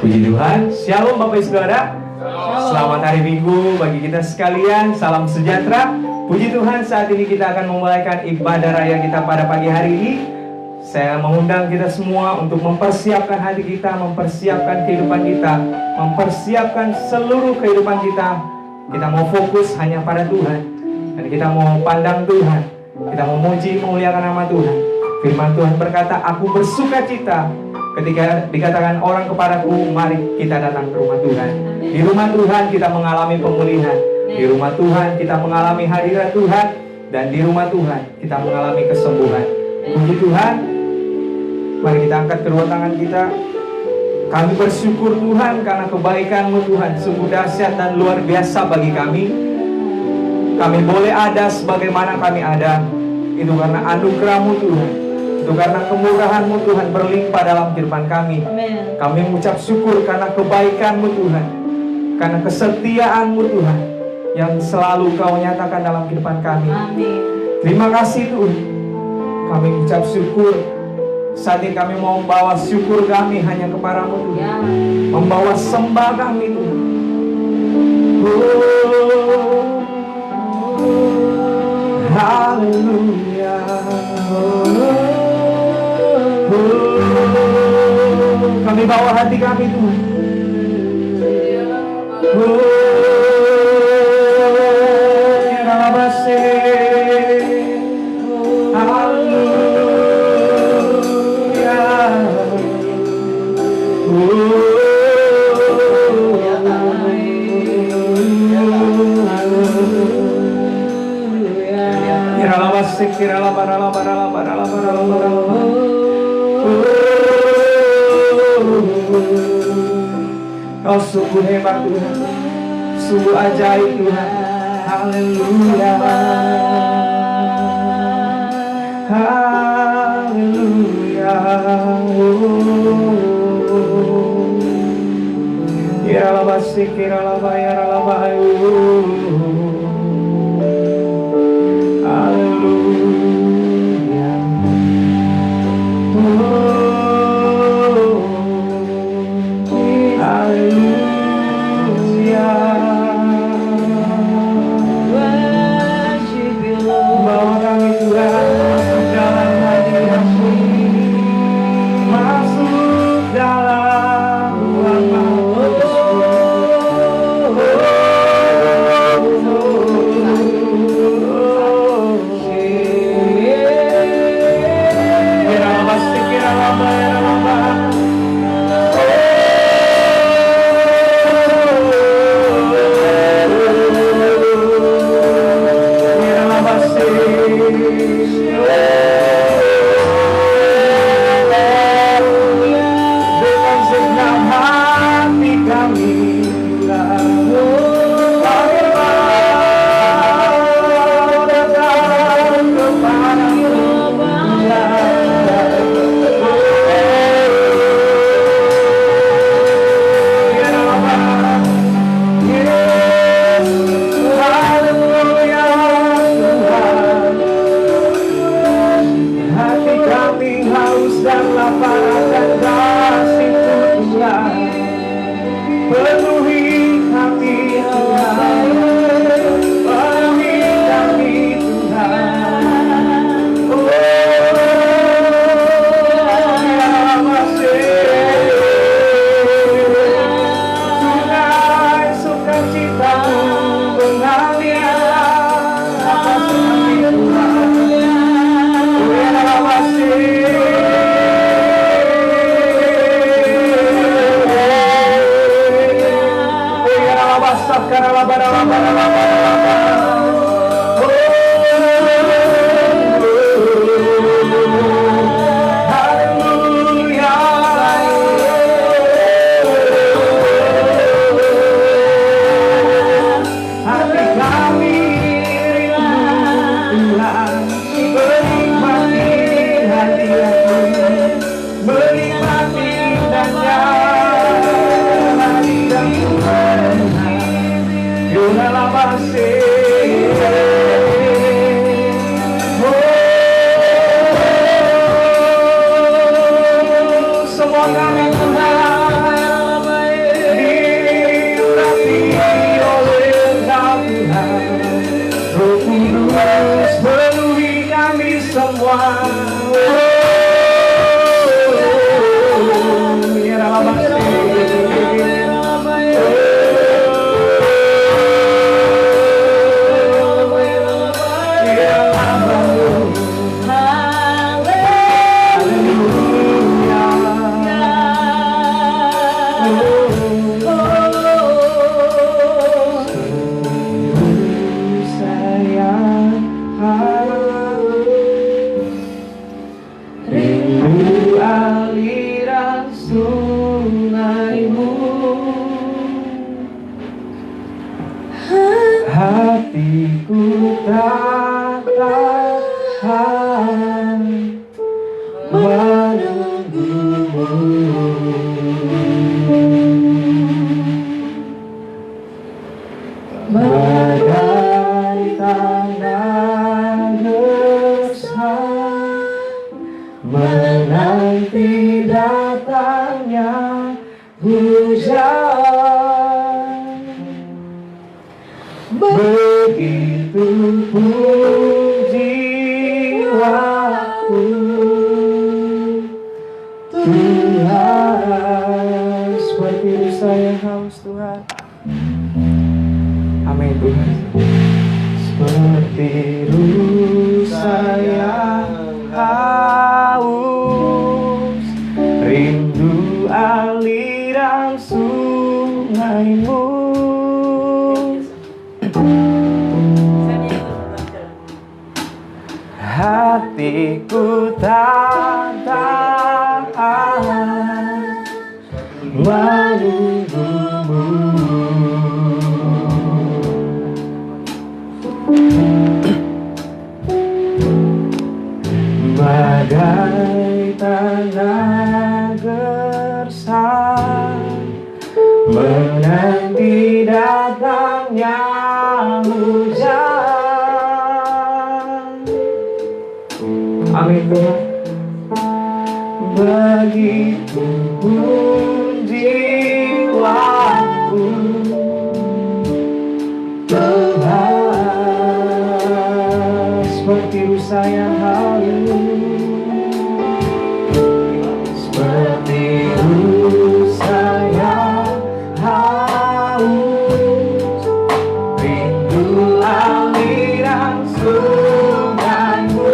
Puji Tuhan. Shalom Bapak Ibu Saudara. Selamat hari Minggu bagi kita sekalian. Salam sejahtera. Puji Tuhan, saat ini kita akan memulaikan ibadah raya kita pada pagi hari ini. Saya mengundang kita semua untuk mempersiapkan hati kita, mempersiapkan kehidupan kita, mempersiapkan seluruh kehidupan kita. Kita mau fokus hanya pada Tuhan, dan kita mau pandang Tuhan. Kita mau memuji, memuliakan nama Tuhan. Firman Tuhan berkata, aku bersuka cita ketika dikatakan orang kepadaku, mari kita datang ke rumah Tuhan. Di rumah Tuhan kita mengalami pemulihan. Di rumah Tuhan kita mengalami hadirat Tuhan. Dan di rumah Tuhan kita mengalami kesembuhan. Puji Tuhan. Mari kita angkat kedua tangan kita. Kami bersyukur Tuhan karena kebaikan-Mu Tuhan sungguh dahsyat dan luar biasa bagi kami. Kami boleh ada sebagaimana kami ada. Itu karena anugerah-Mu Tuhan. Itu karena kemurahan-Mu Tuhan berlimpah dalam kehidupan kami. Amen. Kami mengucap syukur karena kebaikan-Mu Tuhan, karena kesetiaan-Mu Tuhan yang selalu Kau nyatakan dalam kehidupan kami. Amin. Terima kasih Tuhan. Kami mengucap syukur. Saat ini kami mau membawa syukur kami hanya kepada-Mu Tuhan. Ya. Membawa sembah kami Tuhan. Haleluya. Kami bawa hati kami Tuhan. Kau sungguh hebat Tuhan, sungguh ajaib Tuhan. Haleluya, haleluya. Ya Allah, sikir Allah, ya Allah, tak tahan menunggumu. Bagai tanah gersang menanti datangnya hujan, begitu pun jiwaku Tuhan, seperti rusa yang haus Tuhan. Amin Tuhan. Seperti rusa yang haus, rindu aliran sungaimu. Hatiku tak tahan menunggumu. Bagai tanah gersang menanti datangnya hujan. Amin Tuhan. Begitu pun jiwaku Tuhan, seperti rusa yang haus, seperti rusa yang haus, rindu aliran sungaimu.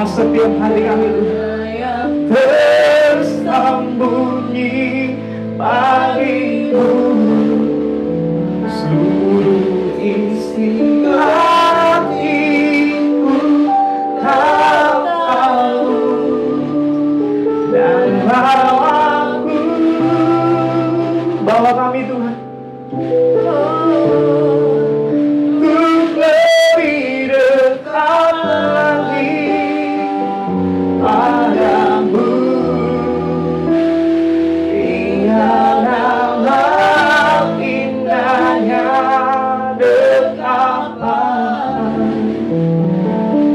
setiap hati kami Tuhan tersembunyi bagimu, seluruh isi hatiku Kau tahu, dan bawa kami Tuhan untuk lebih dekat lagi padamu, ingat dalam indahnya dekatan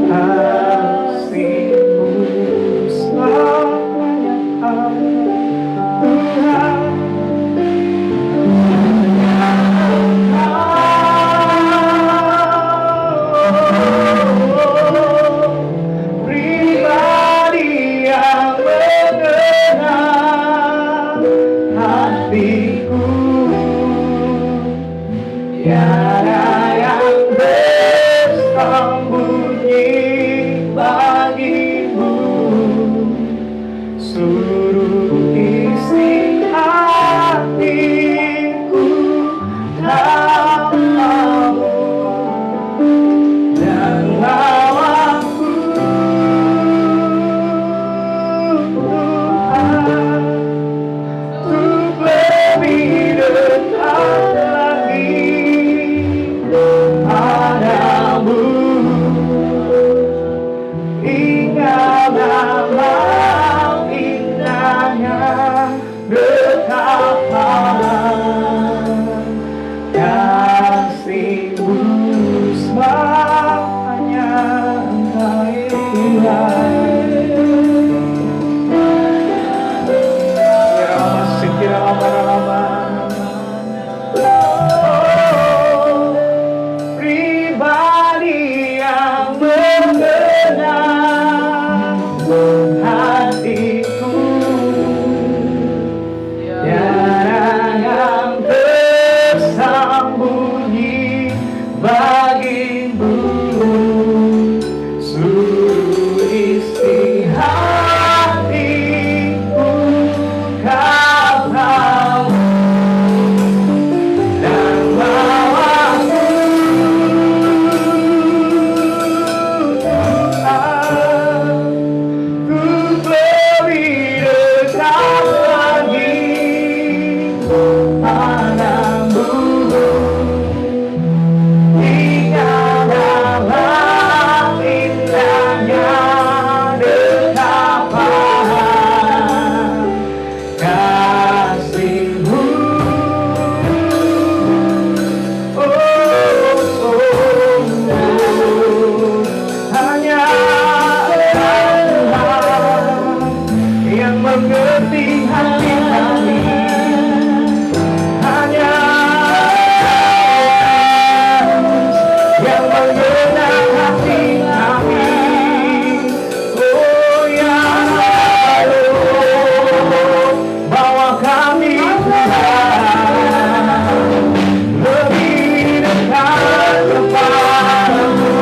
kasih-Mu selamanya Tuhan. Pribadi yang mengenal hatiku, tiada yang bersembunyi bagimu, seluruh isi hatiku Kau tahu, dan bawaku Tuhan untuk lebih dekat lagi padamu, hingga dalam indahnya dekatan kasih-Mu selamanya Tuhan. Pribadi yang mengenal hatiku, tiada yang tersembunyi bagimu, seluruh isi hatiku Kau tahu, dan bawaku untuk lebih dekat lagi padamu, hingga dalam indahnya dekatan kasih-Mu. Hanya Tuhan yang mengerti hati kami, hanya yang mengenal hati kami. Oh ya Allah, bawa kami lebih dekat kepadamu.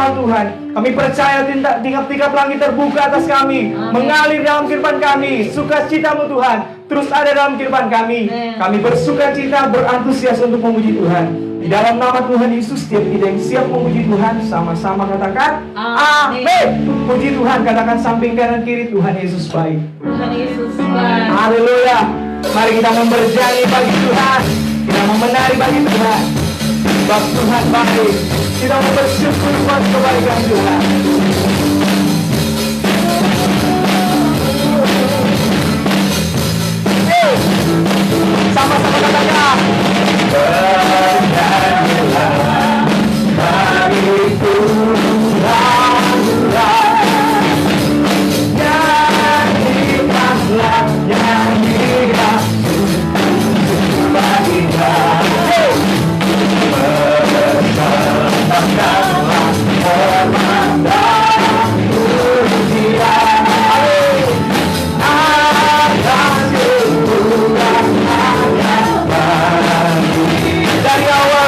firman Tuhan. Kami percaya tingkap-tingkap langit terbuka atas kami, mengalir dalam kehidupan kami. Sukacitamu Tuhan terus ada dalam kehidupan kami. Kami bersukacita, berantusias untuk memuji Tuhan. Di dalam nama Tuhan Yesus, setiap kita yang siap memuji Tuhan, sama-sama katakan amin. Puji Tuhan, katakan samping kanan kiri, Tuhan Yesus baik. Tuhan Yesus baik. Haleluya. Mari kita memberjani bagi Tuhan, kita memenari bagi Tuhan. Sebab Tuhan baik. Kita mau bersyukur buat kebaikan Tuhan. Sama-sama katakan bernyanyilah bagi Tuhan, nyanyikanlah, nyanyilah bagi Dia. Bersembahkanlah hormat dan pujian atas kemuliaan dari awal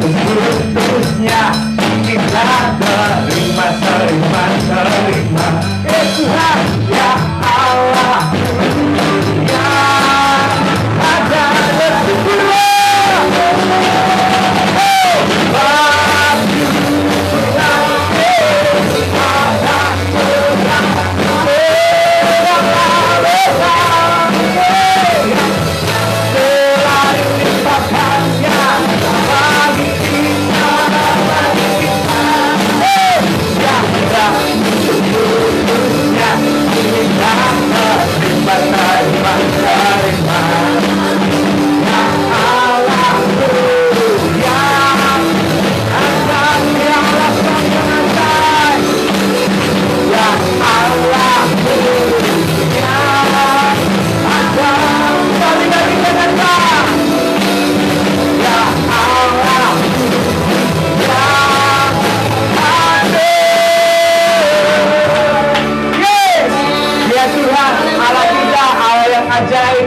seterusnya kita terima. Ya Tuhan, ya Allah, ya ada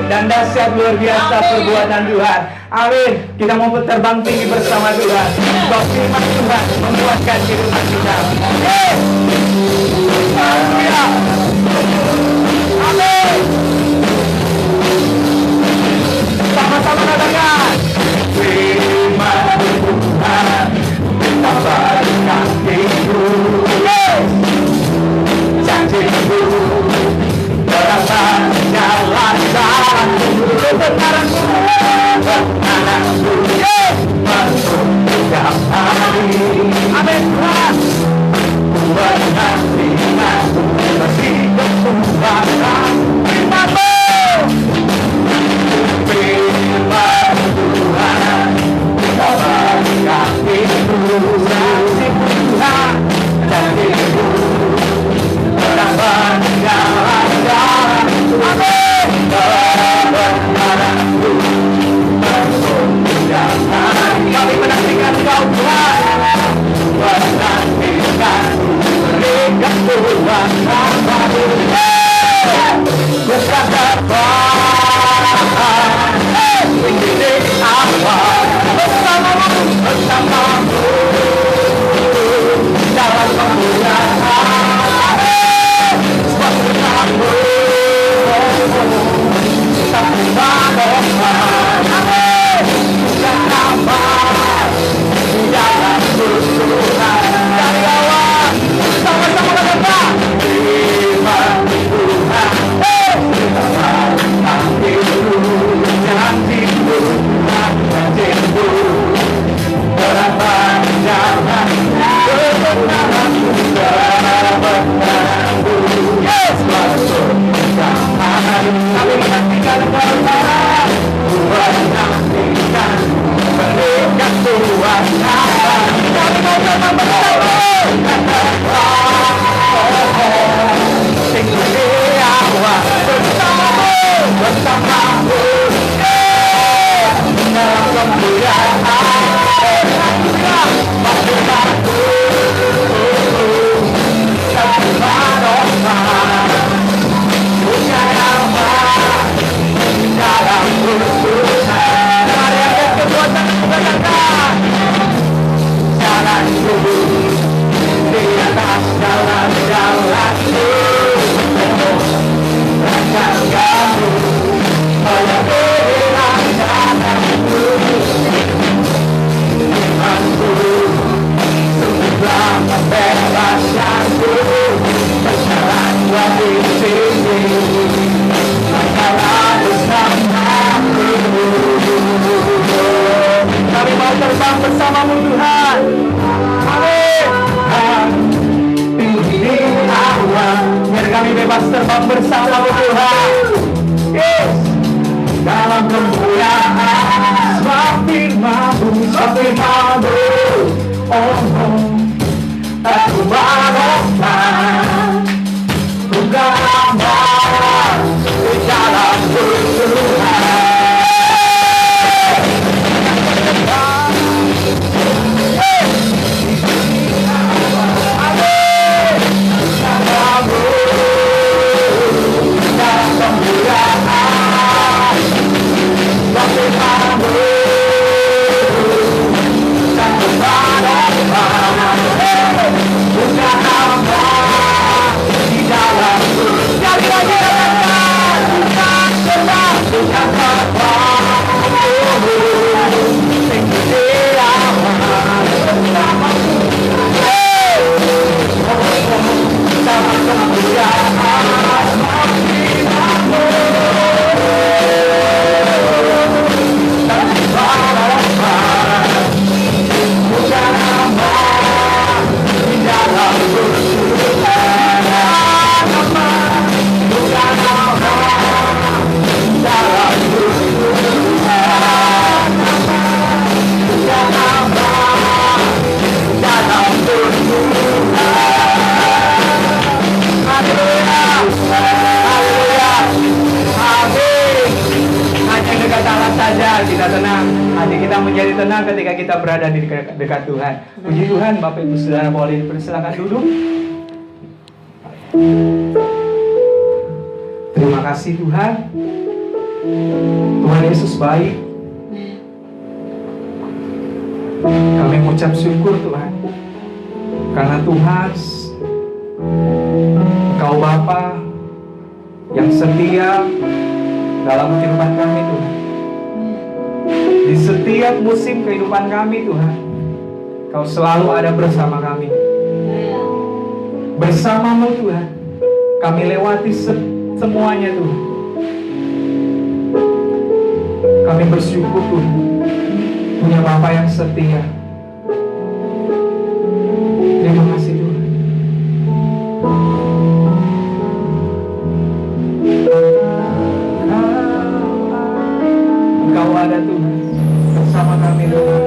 dan dahsyat luar biasa perbuatan Tuhan. Amin. Kita mau terbang tinggi bersama Tuhan. Sebab firman Tuhan menguatkan kehidupan kita. Haleluya. Amin. Sama-sama katakan. Firman Tuhan kita berkatiku. Janjiku terasa jalan kebenaranku masuk setiap hari. Amin Tuhan. Buat hatiku masih berkumpulkan firman-Mu. Firman Tuhan kita berkatiku. Janjiku Tuhan, janjiku terdapat jalan-jalan. Amin. Kebenaranku masuk setiap hari. Kami menantikan Kau Tuhan, menantikan berikan Tuhan kabar-Mu. Bukan dapat ini apa bersama-Mu dalam kemuliaan. Sebab bersama-Mu kita berdoa. Bukan dapat jalan Tuhan dari awal. Sama-sama katakan firman Tuhan. Janjiku, janjiku berapa jangan kebenaranku, kebenaranku. Yes, masuk jangan. Kami menantikan Tuhan, menantikan berikan Tuhan kabar. Kami mau datang bersama. Tinggi awal bersama-Mu, bersama-Mu dalam kemuliaan. Bersama-Mu dalam doa, bukan apa dalam urusan. Mari angkat kekuatan katakan jalanku di atas jalan-jalanku. Rancangkanmu oleh rancanganmu. Imanku sungguhlah pembebasanku. Berjalan di sini berjalan bersama-Mu. Kami mau terbang bersama-Mu Tuhan. Amin. Tinggi awal biar kami bebas terbang bersama-Mu Tuhan. Yes. Dalam kemuliaan sebab firman-Mu, sebab firman-Mu. Oh, aku barokah bukan amal di dalam Tuhan. kita tenang. Hati kita menjadi tenang ketika kita berada di dekat Tuhan. Puji Tuhan, Bapak Ibu Saudara boleh dipersilakan duduk. Terima kasih Tuhan. Tuhan Yesus baik. Kami mengucap syukur Tuhan, karena Tuhan Engkau Bapa yang setia dalam kehidupan kami Tuhan. Di setiap musim kehidupan kami Tuhan, Kau selalu ada bersama kami. Bersamamu Tuhan, kami lewati semuanya Tuhan. Kami bersyukur Tuhan, punya Bapa yang setia. Terima kasih Tuhan. Engkau ada Tuhan bersama kami Tuhan.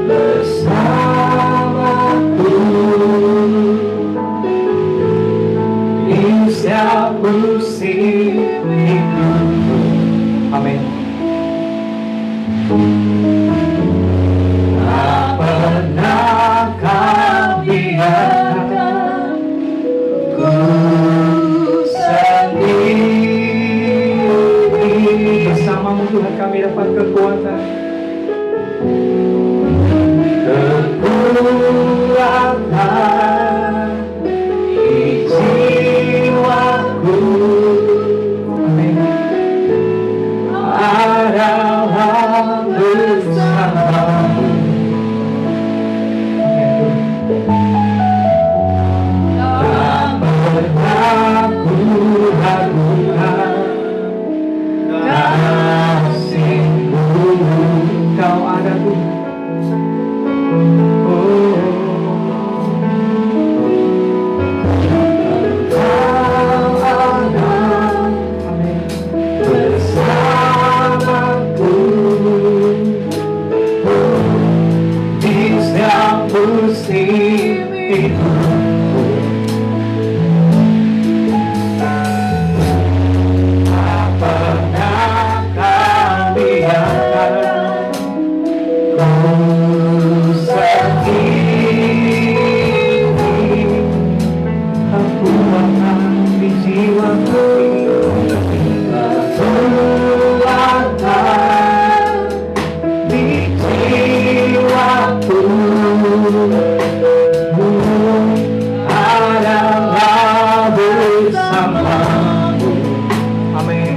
Bersamaku di setiap musim hidupku. Amin. Tak pernah Kau biarkan ku sendiri. Bersamamu Tuhan kami dapat kekuatan. Kekuatan di jiwaku. Amin. Adalah bersamamu. Tak pernah ku ragukan kasih-Mu. Kau ada Tuhan. Amin.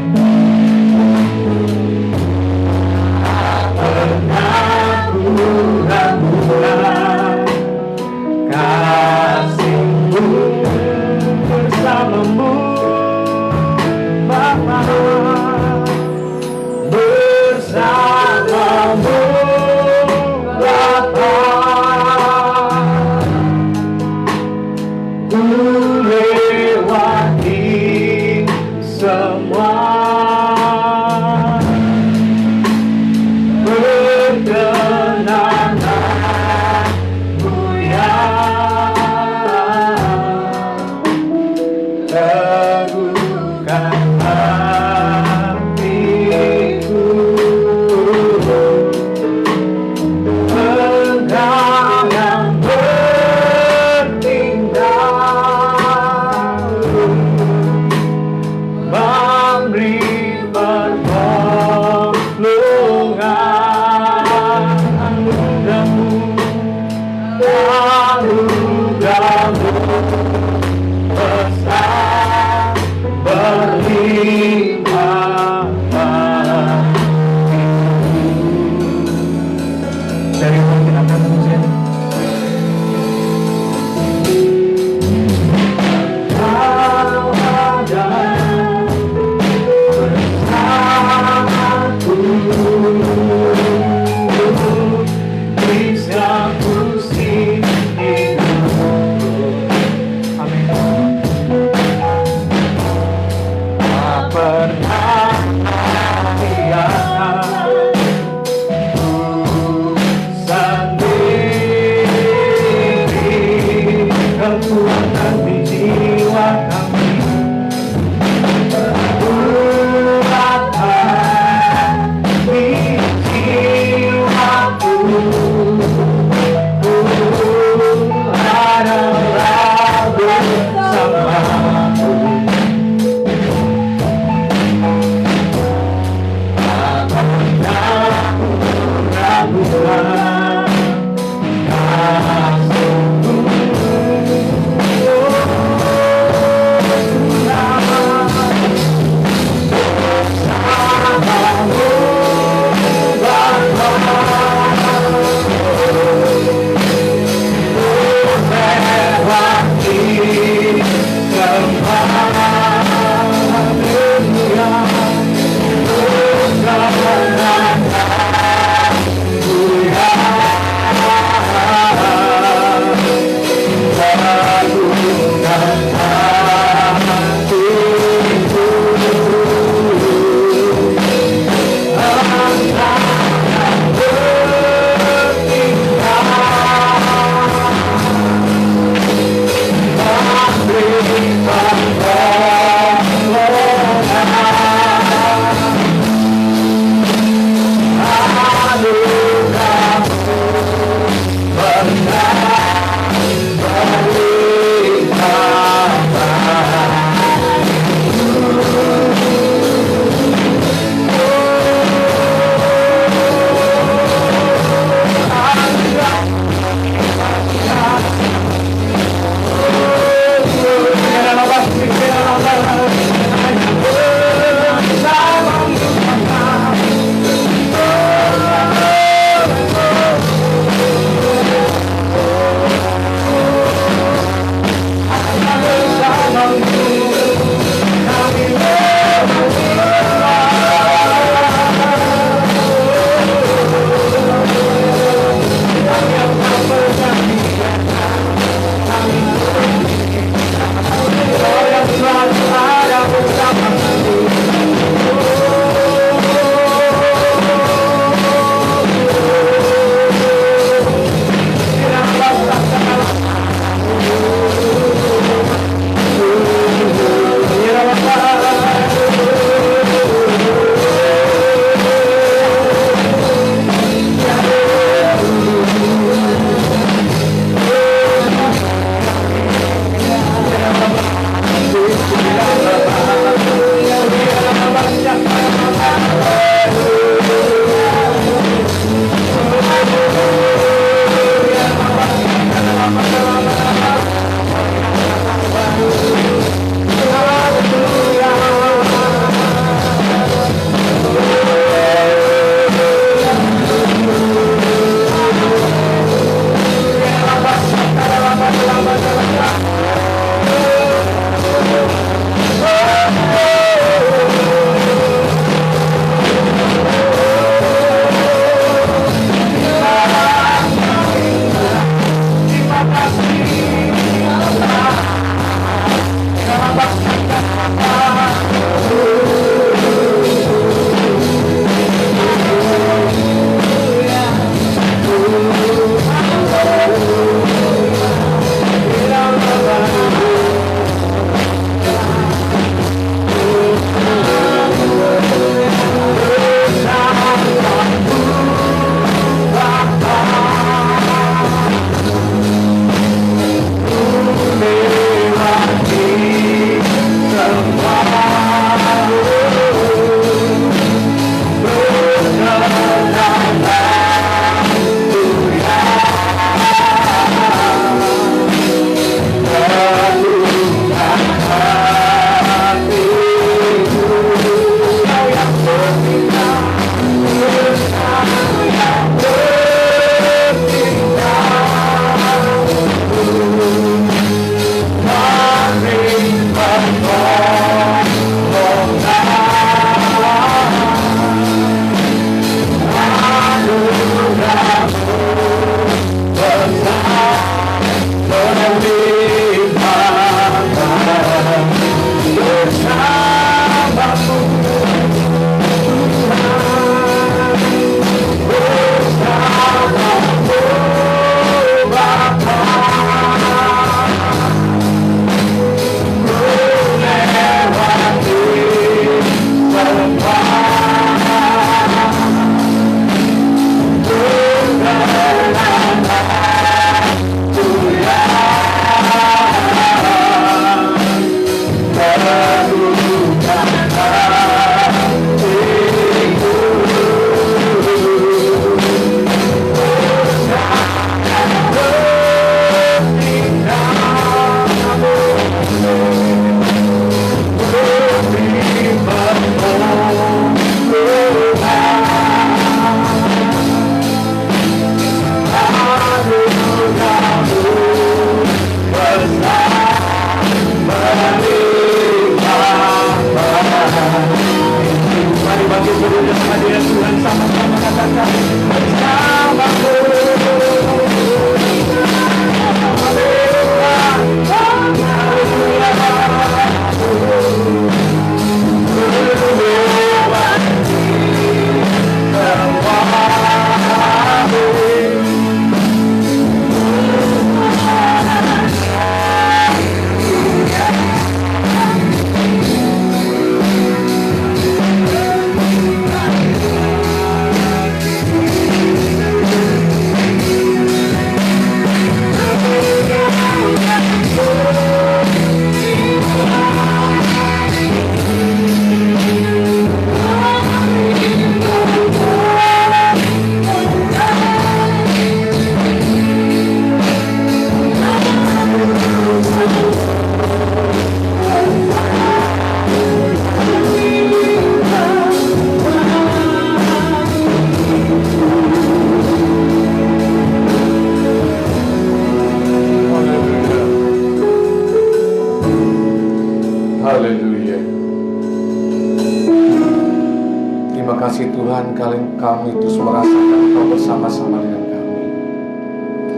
Tuhan, kami terus merasakan Engkau bersama-sama dengan kami.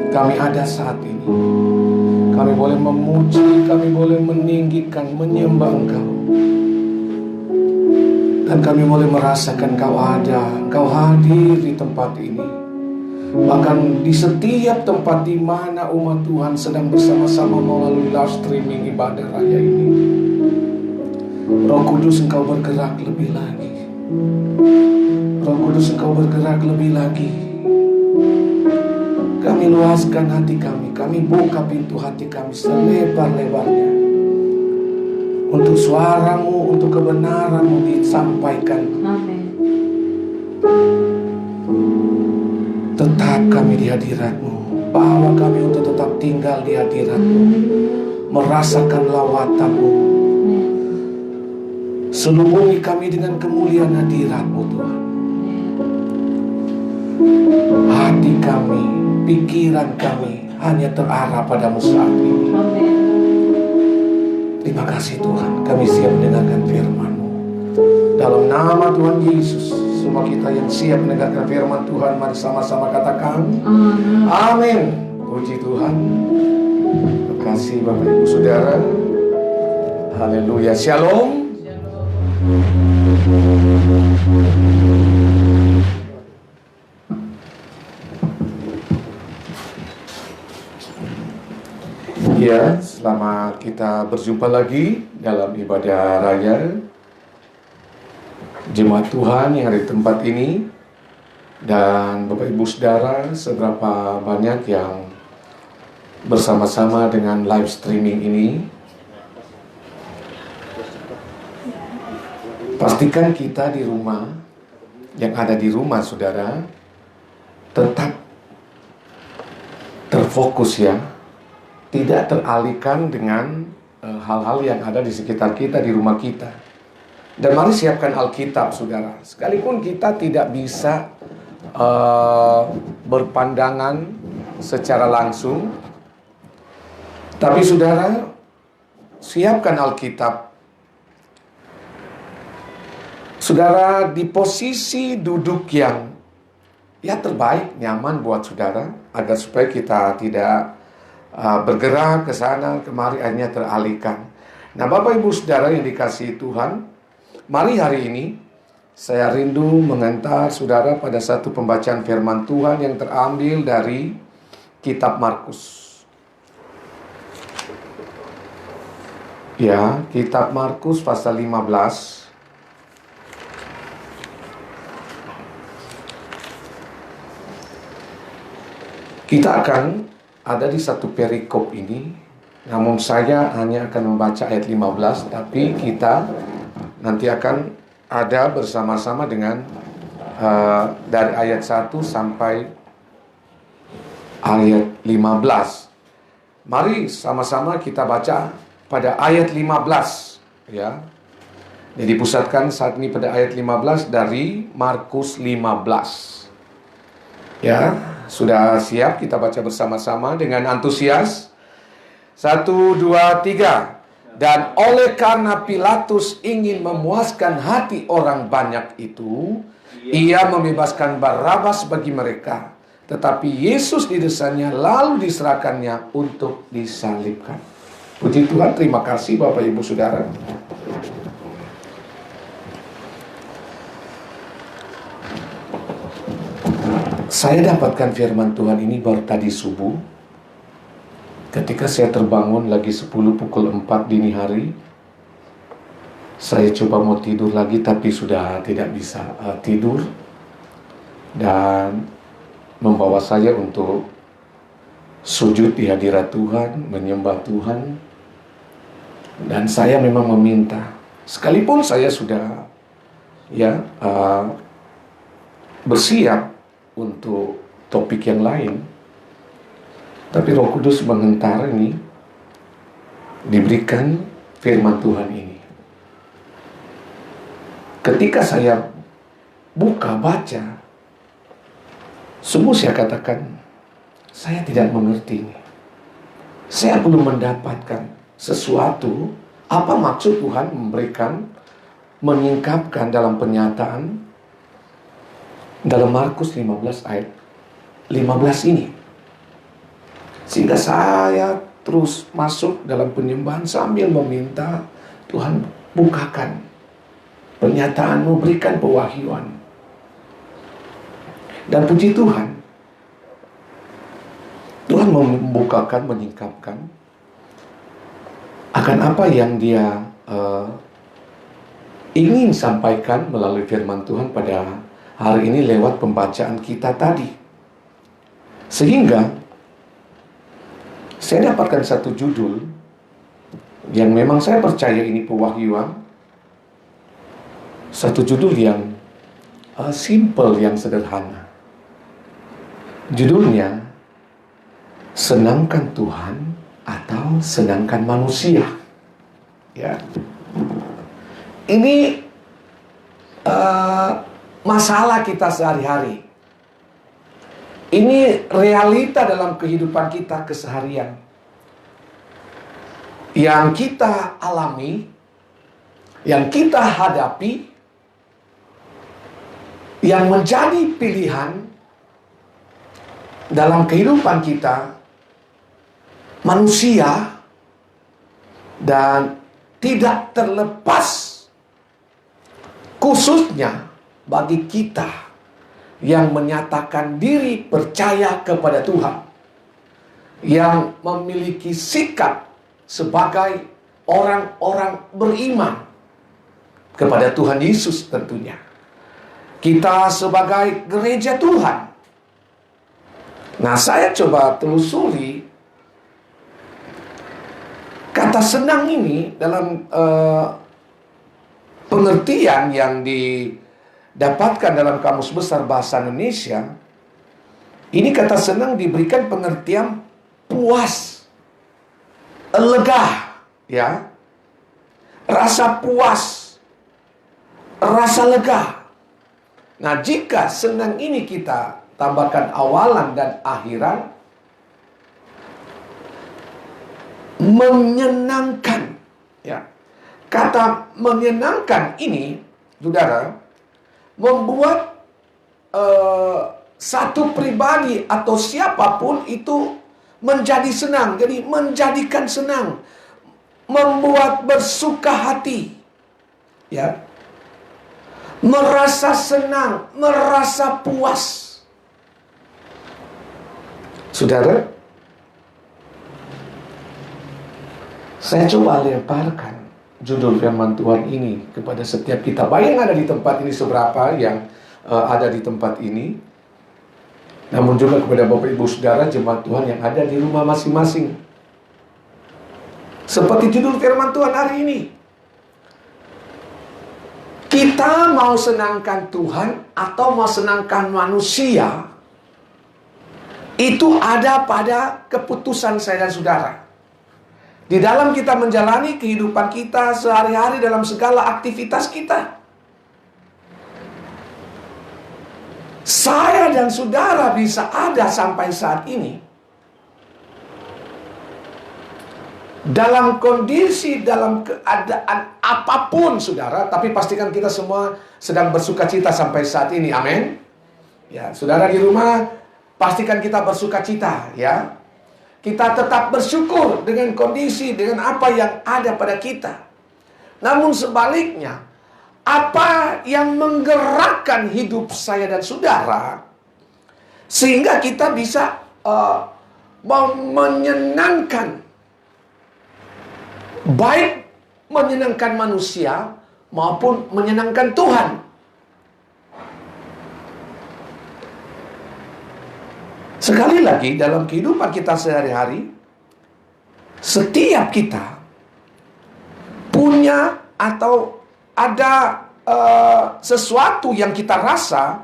Kami ada saat ini. Kami boleh memuji, kami boleh meninggikan, menyembah Engkau. Dan kami boleh merasakan Engkau ada, Engkau hadir di tempat ini. Bahkan di setiap tempat di mana umat Tuhan sedang bersama-sama melalui live streaming ibadah raya ini. Roh Kudus, Engkau bergerak lebih lagi. Roh Kudus, Engkau bergerak lebih lagi. Kami luaskan hati kami. Kami buka pintu hati kami selebar-lebarnya. Untuk suaramu, untuk kebenaranmu disampaikan. Amin. Tetap kami di hadirat-Mu. Bawa kami untuk tetap tinggal di hadirat-Mu. Merasakan lawatan-Mu. Selubungi kami dengan kemuliaan hadirat-Mu, Tuhan. Hati kami, pikiran kami hanya terarah padamu saat ini. Amin. Terima kasih Tuhan, kami siap mendengarkan firman-Mu. Dalam nama Tuhan Yesus, semua kita yang siap mendengarkan firman Tuhan, mari sama-sama katakan Amin. amin. Puji Tuhan. Terima kasih Bapak Ibu Saudara. Haleluya. Shalom. Ya, selamat kita berjumpa lagi dalam ibadah raya jemaat Tuhan yang ada di tempat ini. Dan Bapak Ibu Saudara, seberapa banyak yang bersama-sama dengan live streaming ini. Pastikan kita di rumah, yang ada di rumah saudara, tetap terfokus ya. Tidak teralihkan dengan hal-hal yang ada di sekitar kita, di rumah kita. Dan mari siapkan Alkitab saudara. Sekalipun kita tidak bisa berpandangan secara langsung, tapi saudara, siapkan Alkitab. Saudara di posisi duduk yang terbaik, nyaman buat saudara, agar supaya kita tidak bergerak ke sana kemari hanya teralihkan. Nah, Bapak Ibu Saudara yang dikasihi Tuhan, mari hari ini saya rindu mengantar saudara pada satu pembacaan firman Tuhan yang terambil dari kitab Markus. Ya, kitab Markus pasal 15. Kita akan ada di satu perikop ini, namun saya hanya akan membaca ayat 15, tapi kita nanti akan ada bersama-sama dengan dari ayat 1 sampai ayat 15. Mari sama-sama kita baca pada ayat 15 ya. Jadi pusatkan saat ini pada ayat 15 dari Markus 15. Ya. Sudah siap kita baca bersama-sama dengan antusias. 1, 2, 3. Dan oleh karena Pilatus ingin memuaskan hati orang banyak itu, ia membebaskan Barabas bagi mereka. Tetapi Yesus didesainnya lalu diserahkannya untuk disalibkan. Puji Tuhan, terima kasih Bapak Ibu Saudara. Saya dapatkan firman Tuhan ini baru tadi subuh. Ketika saya terbangun lagi 10 pukul 4 dini hari. Saya coba mau tidur lagi tapi sudah tidak bisa tidur. Dan membawa saya untuk sujud di hadirat Tuhan, menyembah Tuhan. Dan saya memang meminta, sekalipun saya sudah bersiap untuk topik yang lain, tapi Roh Kudus mengentar ini, diberikan firman Tuhan ini. Ketika saya buka, baca, sungguh saya katakan, saya tidak mengerti ini. Saya belum mendapatkan sesuatu, apa maksud Tuhan memberikan, menyingkapkan dalam penyataan dalam Markus 15 ayat 15 ini. Sehingga saya terus masuk dalam penyembahan sambil meminta Tuhan bukakan pernyataan-Mu, berikan pewahyuan. Dan puji Tuhan, Tuhan membukakan, menyingkapkan akan apa yang Dia ingin sampaikan melalui firman Tuhan pada hari ini lewat pembacaan kita tadi. Sehingga saya dapatkan satu judul yang memang saya percaya ini pewahyuan. Satu judul yang simple, yang sederhana. Judulnya, senangkan Tuhan atau senangkan manusia. Ya. Ini masalah kita sehari-hari. Ini realita dalam kehidupan kita keseharian. Yang kita alami, yang kita hadapi, yang menjadi pilihan dalam kehidupan kita, manusia, dan tidak terlepas khususnya bagi kita yang menyatakan diri percaya kepada Tuhan, yang memiliki sikap sebagai orang-orang beriman kepada Tuhan Yesus tentunya. Kita sebagai gereja Tuhan. Nah, saya coba telusuri kata senang ini dalam pengertian yang didapatkan dalam Kamus Besar Bahasa Indonesia. Ini kata senang diberikan pengertian puas, lega, ya, rasa puas, rasa lega. Nah, jika senang ini kita tambahkan awalan dan akhiran, menyenangkan, ya. Kata menyenangkan ini, saudara, membuat satu pribadi atau siapapun itu menjadi senang. Jadi menjadikan senang, membuat bersuka hati, ya, merasa senang, merasa puas. Saudara, saya coba lemparkan judul firman Tuhan ini kepada setiap kita. Baik yang ada di tempat ini, seberapa yang ada di tempat ini, namun juga kepada Bapak Ibu Saudara jemaat Tuhan yang ada di rumah masing-masing. Seperti judul firman Tuhan hari ini, kita mau senangkan Tuhan atau mau senangkan manusia, itu ada pada keputusan saya dan saudara. Di dalam kita menjalani kehidupan kita sehari-hari dalam segala aktivitas kita. Saya dan saudara bisa ada sampai saat ini dalam kondisi, dalam keadaan apapun, saudara. Tapi pastikan kita semua sedang bersuka cita sampai saat ini. Amin. Ya, saudara di rumah, pastikan kita bersuka cita, ya. Kita tetap bersyukur dengan kondisi, dengan apa yang ada pada kita. Namun sebaliknya, apa yang menggerakkan hidup saya dan saudara sehingga kita bisa menyenangkan, baik menyenangkan manusia maupun menyenangkan Tuhan. Sekali lagi, dalam kehidupan kita sehari-hari, setiap kita punya atau ada sesuatu yang kita rasa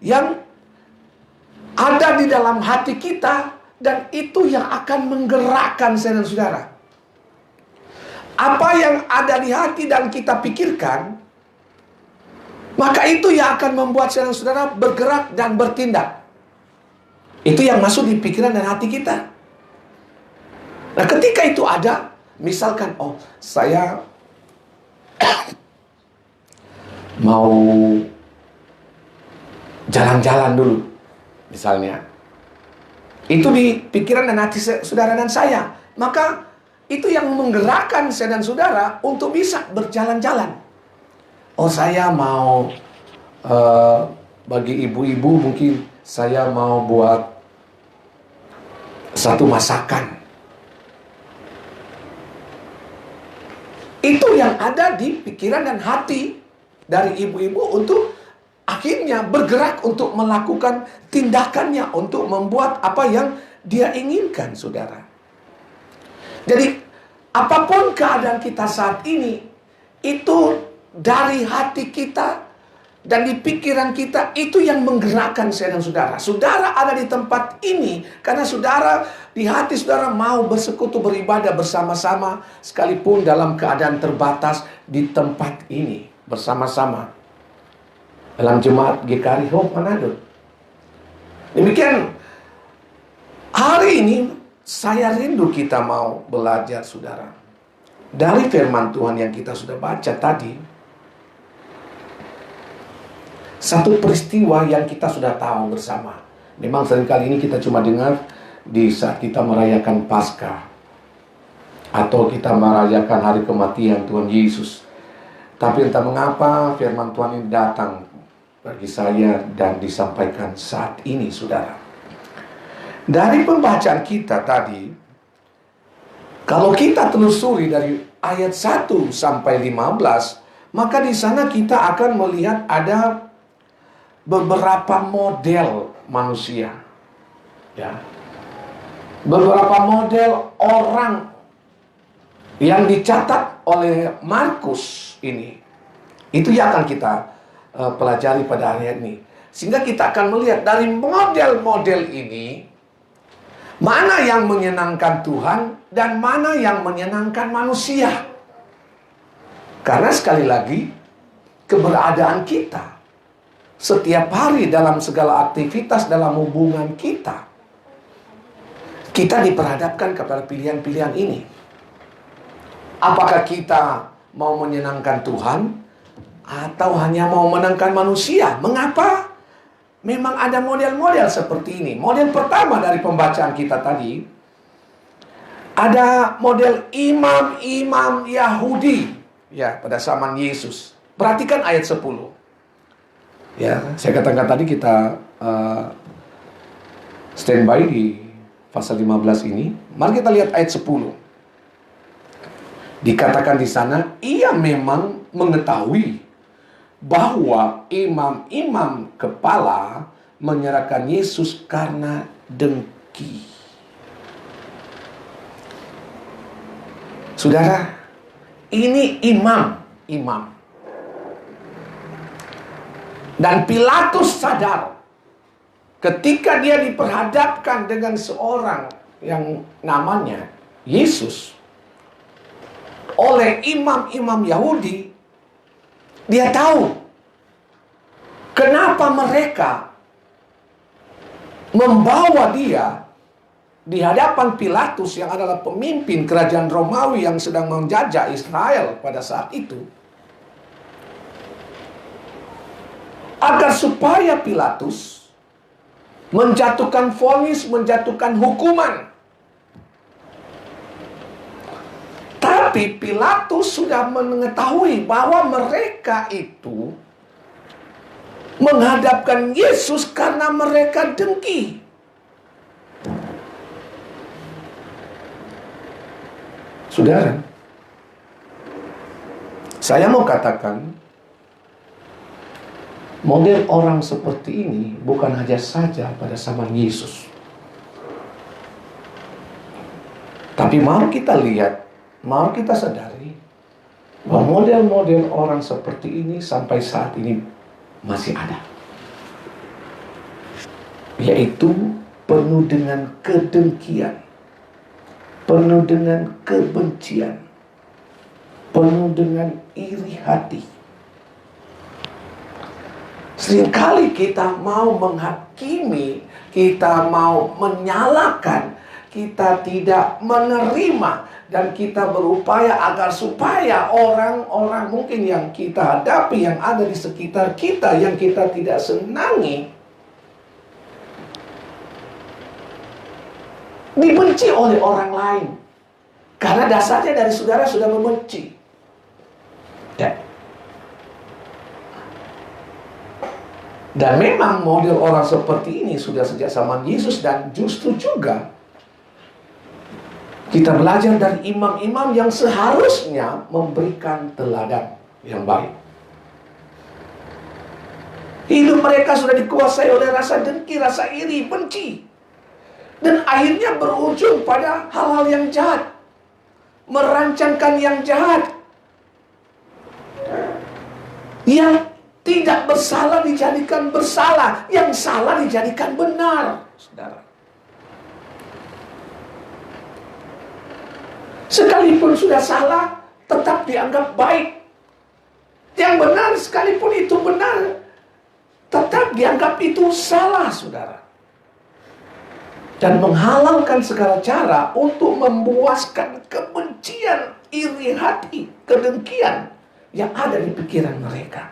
yang ada di dalam hati kita, dan itu yang akan menggerakkan saya dan saudara. Apa yang ada di hati dan kita pikirkan, maka itu yang akan membuat saya dan saudara bergerak dan bertindak. Itu yang masuk di pikiran dan hati kita. Nah, ketika itu ada, misalkan, oh, saya mau jalan-jalan dulu, misalnya. Itu di pikiran dan hati saudara dan saya. Maka itu yang menggerakkan saya dan saudara untuk bisa berjalan-jalan. Oh, saya mau, bagi ibu-ibu mungkin saya mau buat satu masakan. Itu yang ada di pikiran dan hati dari ibu-ibu untuk akhirnya bergerak untuk melakukan tindakannya untuk membuat apa yang dia inginkan, saudara. Jadi, apapun keadaan kita saat ini, itu dari hati kita dan di pikiran kita, itu yang menggerakkan saya dan saudara. Saudara ada di tempat ini karena saudara, di hati saudara mau bersekutu, beribadah bersama-sama, sekalipun dalam keadaan terbatas di tempat ini bersama-sama dalam jemaat GKRI Hope Manado. Demikian, hari ini saya rindu kita mau belajar, saudara, dari firman Tuhan yang kita sudah baca tadi. Satu peristiwa yang kita sudah tahu bersama. Memang seringkali ini kita cuma dengar di saat kita merayakan Paskah, atau kita merayakan hari kematian Tuhan Yesus. Tapi entah mengapa firman Tuhan ini datang bagi saya dan disampaikan saat ini, saudara. Dari pembacaan kita tadi, kalau kita telusuri dari ayat 1 sampai 15, maka di sana kita akan melihat ada beberapa model manusia, ya, beberapa model orang yang dicatat oleh Markus ini. Itu yang akan kita pelajari pada hari ini, sehingga kita akan melihat dari model-model ini mana yang menyenangkan Tuhan dan mana yang menyenangkan manusia. Karena sekali lagi, keberadaan kita setiap hari dalam segala aktivitas dalam hubungan kita, kita diperhadapkan kepada pilihan-pilihan ini. Apakah kita mau menyenangkan Tuhan atau hanya mau menyenangkan manusia? Mengapa? Memang ada model-model seperti ini. Model pertama dari pembacaan kita tadi, ada model imam-imam Yahudi, ya, pada zaman Yesus. Perhatikan ayat 10. Ya, saya katakan tadi kita standby di pasal 15 ini. Mari kita lihat ayat 10. Dikatakan di sana, ia memang mengetahui bahwa imam-imam kepala menyerahkan Yesus karena dengki. Saudara, ini imam. Dan Pilatus sadar ketika dia diperhadapkan dengan seorang yang namanya Yesus oleh imam-imam Yahudi, dia tahu kenapa mereka membawa dia di hadapan Pilatus yang adalah pemimpin kerajaan Romawi yang sedang menjajah Israel pada saat itu. Agar supaya Pilatus menjatuhkan vonis, menjatuhkan hukuman. Tapi Pilatus sudah mengetahui bahwa mereka itu menghadapkan Yesus karena mereka dengki. Saudara, saya mau katakan, model orang seperti ini bukan hanya saja pada zaman Yesus. Tapi mau kita lihat, mau kita sadari bahwa model-model orang seperti ini sampai saat ini masih ada. Yaitu penuh dengan kedengkian, penuh dengan kebencian, penuh dengan iri hati. Seringkali kita mau menghakimi, kita mau menyalahkan, kita tidak menerima, dan kita berupaya agar supaya orang-orang mungkin yang kita hadapi, yang ada di sekitar kita, yang kita tidak senangi, Dibenci oleh orang lain. Karena dasarnya dari saudara sudah membenci. Ya. Dan memang model orang seperti ini sudah sejak zaman Yesus, dan justru juga kita belajar dari imam-imam yang seharusnya memberikan teladan yang baik. Hidup mereka sudah dikuasai oleh rasa dengki, rasa iri, benci. Dan akhirnya berujung pada hal-hal yang jahat. Merancangkan yang jahat. Yang tidak bersalah dijadikan bersalah, yang salah dijadikan benar, saudara. Sekalipun sudah salah, tetap dianggap baik. Yang benar, sekalipun itu benar, tetap dianggap itu salah, saudara. Dan menghalalkan segala cara untuk membuaskan kebencian, iri hati, kedengkian yang ada di pikiran mereka.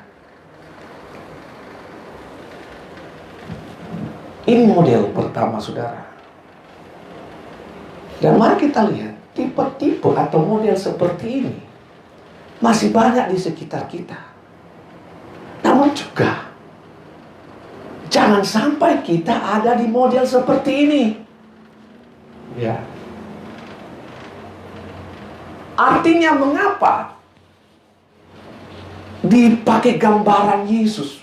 Ini model pertama, saudara. Dan mari kita lihat, tipe-tipe atau model seperti ini masih banyak di sekitar kita. Namun juga, jangan sampai kita ada di model seperti ini. Ya. Artinya mengapa dipakai gambaran Yesus?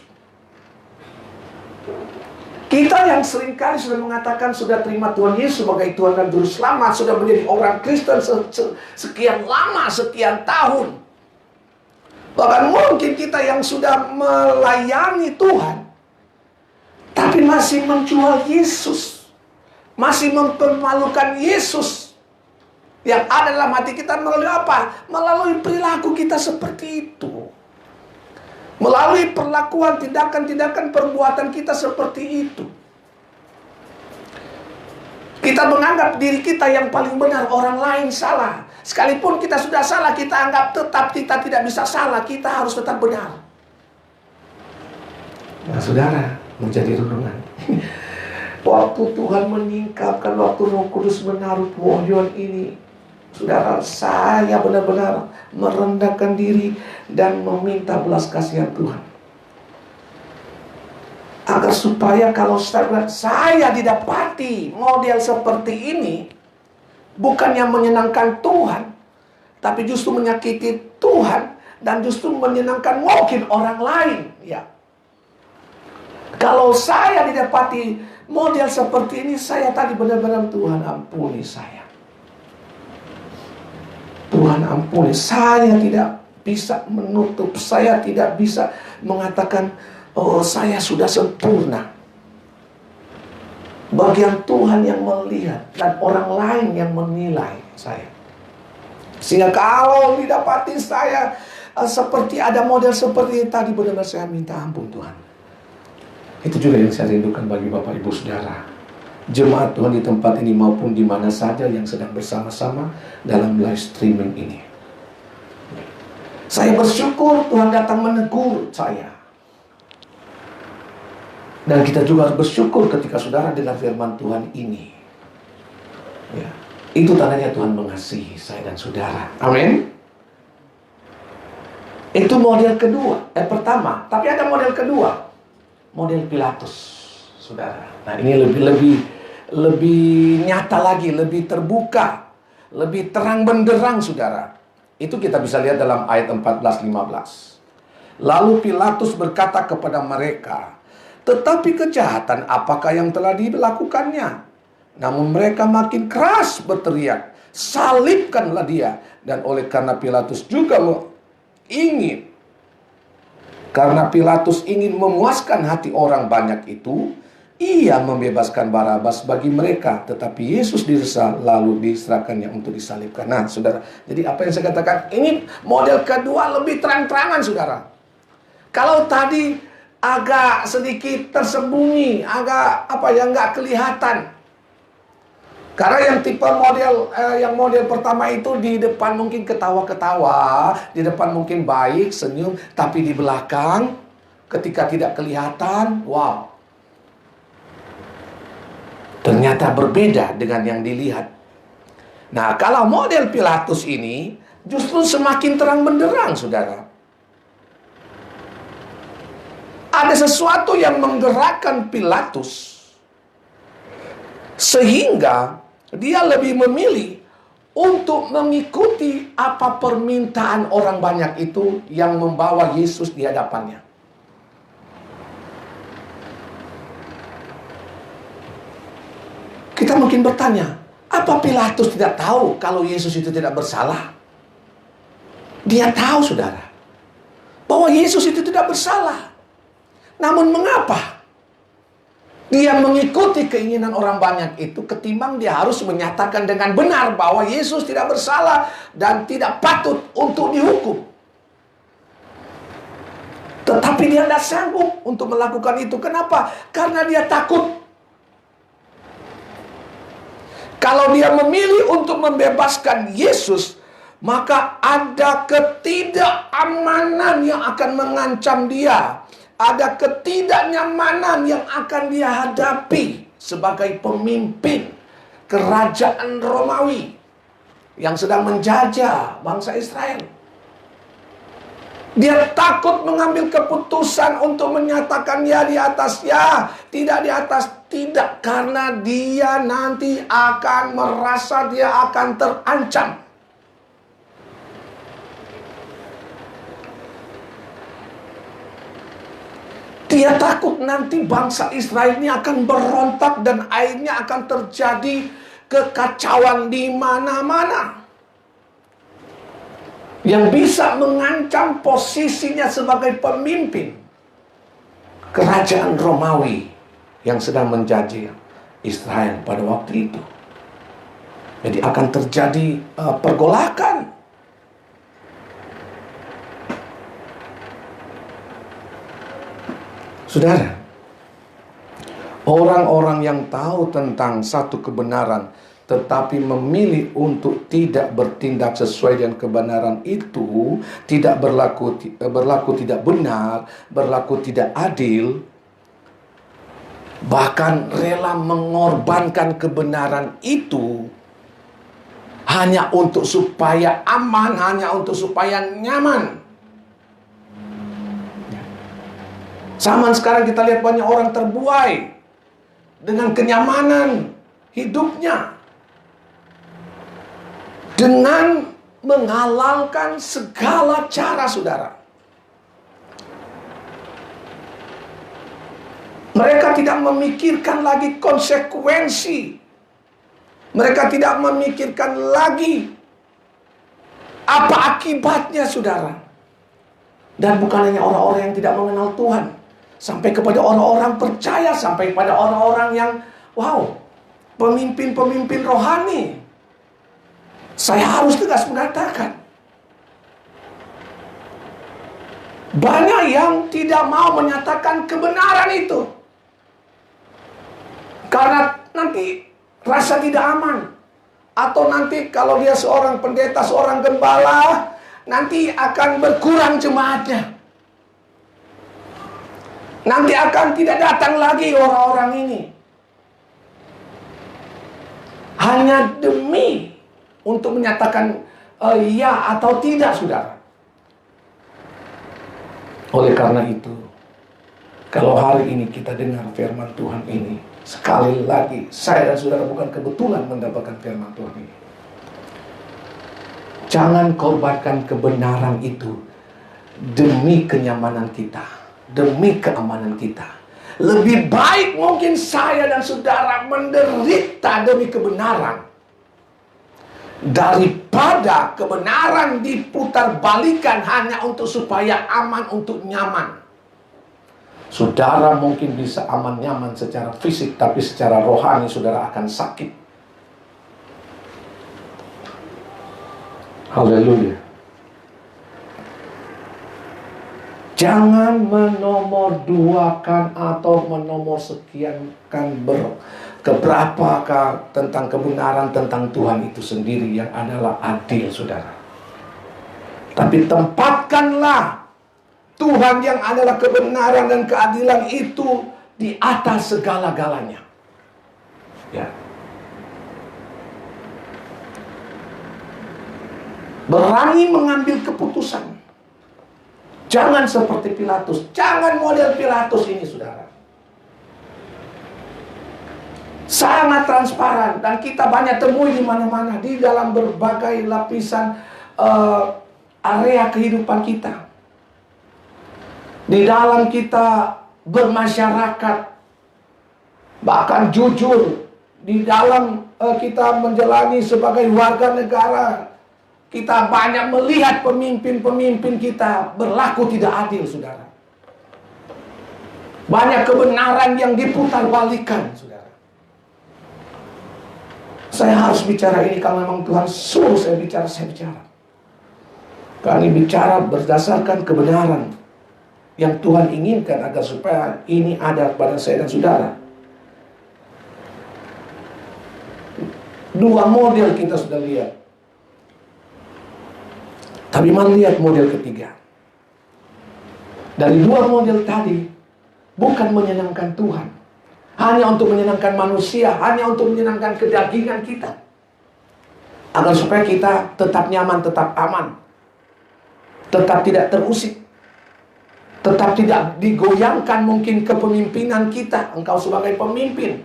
Kita yang seringkali sudah mengatakan sudah terima Tuhan Yesus sebagai Tuhan dan Juru Selamat, sudah menjadi orang Kristen sekian lama, sekian tahun. Bahkan mungkin kita yang sudah melayani Tuhan, tapi masih menjual Yesus, masih mempermalukan Yesus. Yang ada dalam hati kita melalui apa? Melalui perilaku kita seperti itu. Melalui perlakuan, tindakan-tindakan, perbuatan kita seperti itu. Kita menganggap diri kita yang paling benar, orang lain salah. Sekalipun kita sudah salah, kita anggap tetap kita tidak bisa salah, kita harus tetap benar. Nah, saudara, menjadi renungan. Waktu Tuhan meningkapkan, waktu Roh Kudus menaruh pohon ini, saudara, saya benar-benar merendahkan diri dan meminta belas kasihan Tuhan. Agar supaya kalau saya didapati model seperti ini, bukan yang menyenangkan Tuhan, tapi justru menyakiti Tuhan, dan justru menyenangkan mungkin orang lain. Ya. Kalau saya didapati model seperti ini, saya tadi benar-benar, Tuhan ampuni saya. Tuhan ampuni, saya tidak bisa menutup, saya tidak bisa mengatakan, oh saya sudah sempurna. Bagian Tuhan yang melihat dan orang lain yang menilai saya. Sehingga kalau didapati saya seperti ada model seperti tadi, benar-benar saya minta ampun Tuhan. Itu juga yang saya rindukan bagi Bapak Ibu Saudara, jemaat Tuhan di tempat ini maupun di mana saja yang sedang bersama-sama dalam live streaming ini. Saya bersyukur Tuhan datang menegur saya. Dan kita juga harus bersyukur ketika saudara dengar firman Tuhan ini. Ya, itu tandanya Tuhan mengasihi saya dan saudara. Amin. Itu model kedua. Pertama, tapi ada model kedua. Model Pilatus, saudara. Nah, ini lebih nyata lagi, lebih terbuka, lebih terang benderang, saudara. Itu kita bisa lihat dalam ayat 14-15. Lalu Pilatus berkata kepada mereka, tetapi kejahatan apakah yang telah dilakukannya? Namun mereka makin keras berteriak, salibkanlah dia. Dan oleh karena Pilatus juga karena Pilatus ingin memuaskan hati orang banyak itu, ia membebaskan Barabas bagi mereka, tetapi Yesus diresa lalu diserahkannya untuk disalibkan. Nah, saudara, jadi apa yang saya katakan, ini model kedua lebih terang-terangan, saudara. Kalau tadi agak sedikit tersembunyi, agak nggak kelihatan. Karena yang tipe model pertama itu di depan mungkin ketawa-ketawa, di depan mungkin baik, senyum, tapi di belakang ketika tidak kelihatan, wow. Ternyata ternyata berbeda dengan yang dilihat. Nah, kalau model Pilatus ini justru semakin terang benderang, saudara. Ada sesuatu yang menggerakkan Pilatus, sehingga dia lebih memilih untuk mengikuti apa permintaan orang banyak itu yang membawa Yesus di hadapannya. Kita mungkin bertanya, apa Pilatus tidak tahu kalau Yesus itu tidak bersalah? Dia tahu, saudara, bahwa Yesus itu tidak bersalah. Namun mengapa dia mengikuti keinginan orang banyak itu ketimbang dia harus menyatakan dengan benar bahwa Yesus tidak bersalah dan tidak patut untuk dihukum? Tetapi dia tidak sanggup untuk melakukan itu. Kenapa? Karena dia takut. Kalau dia memilih untuk membebaskan Yesus, maka ada ketidakamanan yang akan mengancam dia. Ada ketidaknyamanan yang akan dia hadapi sebagai pemimpin kerajaan Romawi yang sedang menjajah bangsa Israel. Dia takut mengambil keputusan untuk menyatakan ya di atas ya, tidak di atas tidak, karena dia nanti akan merasa dia akan terancam. Dia takut nanti bangsa Israel ini akan berontak dan akhirnya akan terjadi kekacauan di mana-mana yang bisa mengancam posisinya sebagai pemimpin kerajaan Romawi yang sedang menjajah Israel pada waktu itu. Jadi akan terjadi pergolakan. Saudara, orang-orang yang tahu tentang satu kebenaran tetapi memilih untuk tidak bertindak sesuai dengan kebenaran itu, tidak berlaku tidak benar, berlaku tidak adil, bahkan rela mengorbankan kebenaran itu hanya untuk supaya aman, hanya untuk supaya nyaman. Zaman sekarang kita lihat banyak orang terbuai dengan kenyamanan hidupnya, dengan menghalalkan segala cara, saudara. Mereka tidak memikirkan lagi konsekuensi. Mereka tidak memikirkan lagi apa akibatnya, saudara. Dan bukan hanya orang-orang yang tidak mengenal Tuhan, sampai kepada orang-orang percaya, sampai pada orang-orang yang pemimpin-pemimpin rohani. Saya harus tegas mengatakan, banyak yang tidak mau menyatakan kebenaran itu karena nanti rasa tidak aman, atau nanti kalau dia seorang pendeta, seorang gembala, nanti akan berkurang jemaatnya. Nanti akan tidak datang lagi orang-orang ini. Hanya demi untuk menyatakan ya atau tidak, saudara. Oleh karena itu, kalau hari ini kita dengar firman Tuhan ini, sekali lagi, saya dan saudara bukan kebetulan mendapatkan firman Tuhan ini. Jangan korbankan kebenaran itu demi kenyamanan kita, demi keamanan kita. Lebih baik mungkin saya dan saudara menderita demi kebenaran daripada kebenaran diputar-balikan hanya untuk supaya aman, untuk nyaman. Saudara mungkin bisa aman nyaman secara fisik, tapi secara rohani saudara akan sakit. Haleluya. Jangan menomorduakan atau menomorsekiankan keberapakah tentang kebenaran tentang Tuhan itu sendiri yang adalah adil, saudara. Tapi tempatkanlah Tuhan yang adalah kebenaran dan keadilan itu di atas segala-galanya. Ya. Berani mengambil keputusan. Jangan seperti Pilatus. Jangan model Pilatus ini, saudara. Sangat transparan. Dan kita banyak temui di mana-mana. Di dalam berbagai lapisan area kehidupan kita. Di dalam kita bermasyarakat. Bahkan jujur. Di dalam kita menjalani sebagai warga negara. Kita banyak melihat pemimpin-pemimpin kita berlaku tidak adil, saudara. Banyak kebenaran yang diputarbalikkan, saudara. Saya harus bicara ini kalau memang Tuhan suruh saya bicara. Kami bicara berdasarkan kebenaran yang Tuhan inginkan agar supaya ini ada pada saya dan saudara. Dua model kita sudah lihat. Tapi mari lihat model ketiga. Dari dua model tadi, bukan menyenangkan Tuhan. Hanya untuk menyenangkan manusia, hanya untuk menyenangkan kedagingan kita. Agar supaya kita tetap nyaman, tetap aman. Tetap tidak terusik. Tetap tidak digoyangkan mungkin kepemimpinan kita. Engkau sebagai pemimpin.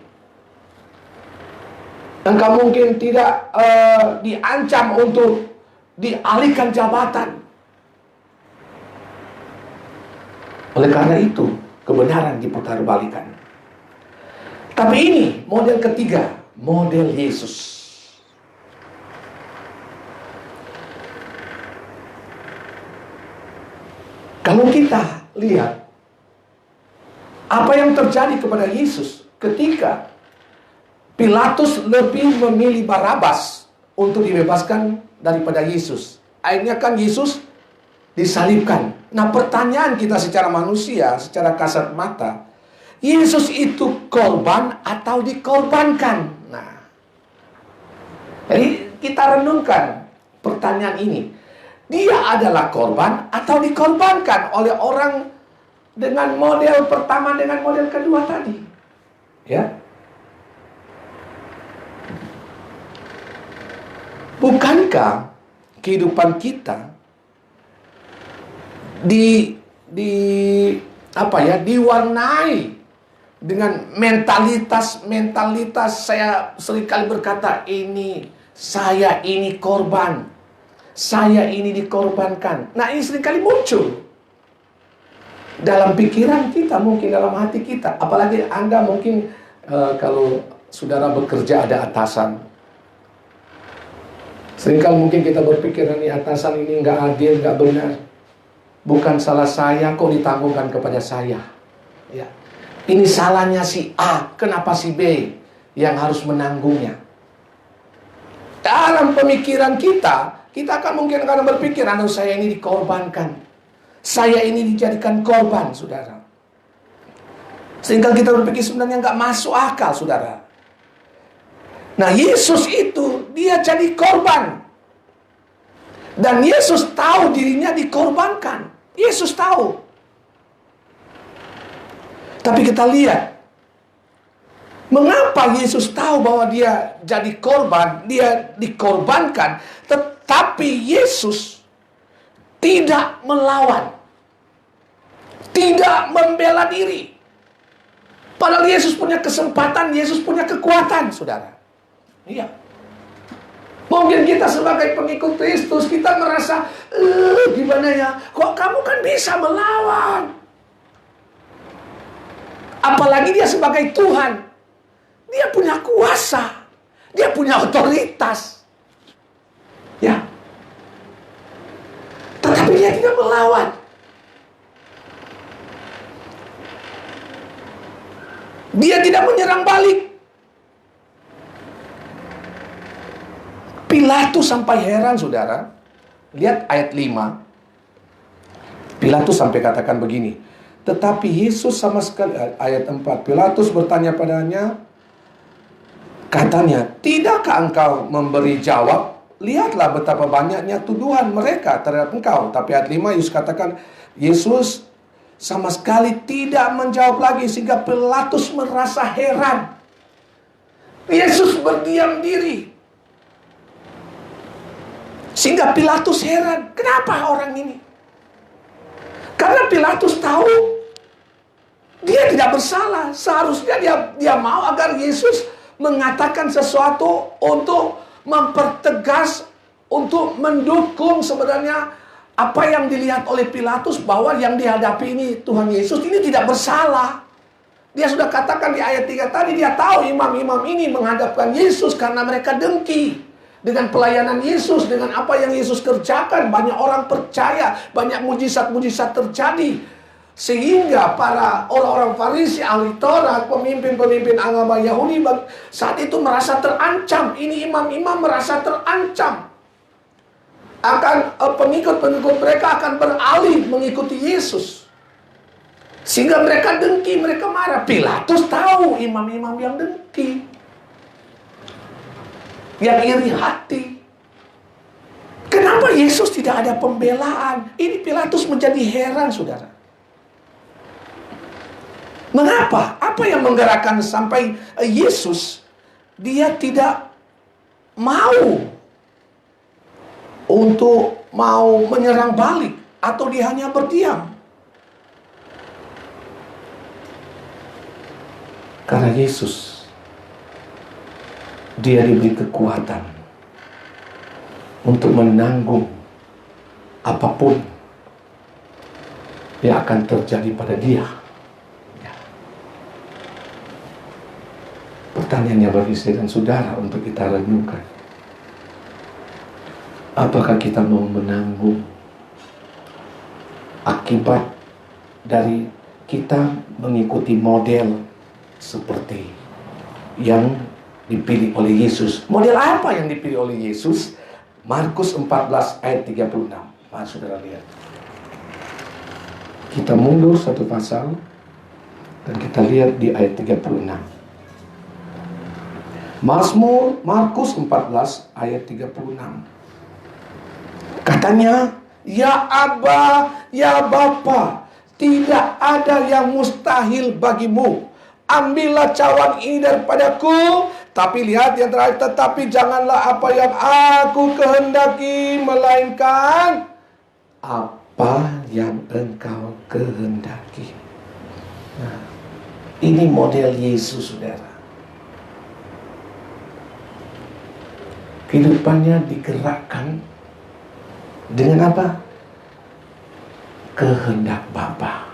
Engkau mungkin tidak diancam untuk dialihkan jabatan. Oleh karena itu, kebenaran diputarbalikan. Tapi ini model ketiga, model Yesus. Kalau kita lihat apa yang terjadi kepada Yesus ketika Pilatus lebih memilih Barabas untuk dibebaskan daripada Yesus. Akhirnya kan Yesus disalibkan. Nah, pertanyaan kita secara manusia, secara kasat mata, Yesus itu korban atau dikorbankan? Nah, jadi kita renungkan pertanyaan ini. Dia adalah korban atau dikorbankan oleh orang dengan model pertama dengan model kedua tadi? Ya. Bukankah kehidupan kita diwarnai dengan mentalitas saya seringkali berkata saya ini korban, saya ini dikorbankan. Nah, ini seringkali muncul dalam pikiran kita, mungkin dalam hati kita. Apalagi Anda mungkin kalau saudara bekerja ada atasan. Seringkali mungkin kita berpikir ini atasan ini nggak adil, nggak benar. Bukan salah saya, kok ditanggungkan kepada saya. Ya. Ini salahnya si A, kenapa si B yang harus menanggungnya? Dalam pemikiran kita akan mungkin akan berpikir, saya ini dikorbankan. Saya ini dijadikan korban, saudara. Sehingga kita berpikir sebenarnya nggak masuk akal, saudara. Nah, Yesus itu dia jadi korban. Dan Yesus tahu dirinya dikorbankan. Yesus tahu. Tapi kita lihat, mengapa Yesus tahu bahwa dia jadi korban, dia dikorbankan, tetapi Yesus tidak melawan, tidak membela diri. Padahal Yesus punya kesempatan, Yesus punya kekuatan, saudara. Iya. Mungkin kita sebagai pengikut Kristus, kita merasa, gimana ya? Kok kamu kan bisa melawan? Apalagi dia sebagai Tuhan. Dia punya kuasa. Dia punya otoritas. Ya. Tetapi dia tidak melawan. Dia tidak menyerang balik. Pilatus sampai heran, saudara. Lihat ayat 5. Pilatus sampai katakan begini. Tetapi Yesus sama sekali, ayat 4. Pilatus bertanya padanya, katanya, tidakkah engkau memberi jawab? Lihatlah betapa banyaknya tuduhan mereka terhadap engkau. Tapi ayat 5 Yesus katakan, Yesus sama sekali tidak menjawab lagi, sehingga Pilatus merasa heran. Yesus berdiam diri. Sehingga Pilatus heran, kenapa orang ini? Karena Pilatus tahu dia tidak bersalah. Seharusnya dia mau agar Yesus mengatakan sesuatu untuk mempertegas, untuk mendukung sebenarnya apa yang dilihat oleh Pilatus, bahwa yang dihadapi ini Tuhan Yesus ini tidak bersalah. Dia sudah katakan di ayat 3 tadi, dia tahu imam-imam ini menghadapkan Yesus karena mereka dengki dengan pelayanan Yesus, dengan apa yang Yesus kerjakan. Banyak orang percaya, banyak mujizat-mujizat terjadi. Sehingga para orang-orang Farisi, ahli Taurat, pemimpin-pemimpin agama Yahudi saat itu merasa terancam. Ini imam-imam merasa terancam. Pengikut-pengikut mereka akan beralih mengikuti Yesus. Sehingga mereka dengki, mereka marah. Pilatus tahu imam-imam yang dengki, yang iri hati. Kenapa Yesus tidak ada pembelaan? Ini Pilatus menjadi heran, saudara. Mengapa? Apa yang menggerakkan sampai Yesus dia tidak mau menyerang balik, atau dia hanya berdiam? Karena Yesus, dia diberi kekuatan untuk menanggung apapun yang akan terjadi pada dia. Pertanyaannya bagi saya dan saudara untuk kita renungkan, apakah kita mau menanggung akibat dari kita mengikuti model seperti yang dipilih oleh Yesus? Model apa yang dipilih oleh Yesus? Markus 14 ayat 36. Mari saudara lihat. Kita mundur satu pasal dan kita lihat di ayat 36. Mazmur Markus 14 ayat 36. Katanya, "Ya Aba, ya Bapa, tidak ada yang mustahil bagimu. Ambillah cawan ini daripadaku." Tapi lihat yang terakhir, "Tetapi janganlah apa yang aku kehendaki, melainkan apa yang engkau kehendaki." Nah, ini model Yesus, saudara. Kehidupannya digerakkan dengan apa? Kehendak Bapa.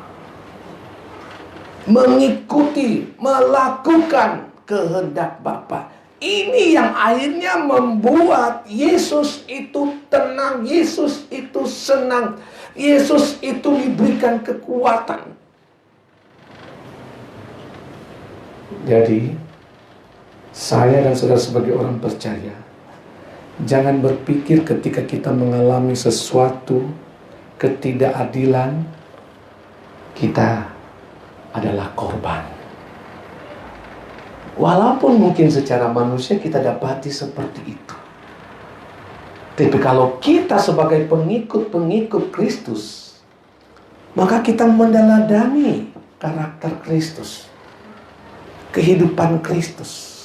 Mengikuti, melakukan kehendak Bapa. Ini yang akhirnya membuat Yesus itu tenang, Yesus itu senang, Yesus itu diberikan kekuatan. Jadi, saya dan saudara sebagai orang percaya, jangan berpikir ketika kita mengalami sesuatu ketidakadilan, kita adalah korban. Walaupun mungkin secara manusia kita dapati seperti itu, tapi kalau kita sebagai pengikut-pengikut Kristus, maka kita meneladani karakter Kristus, kehidupan Kristus.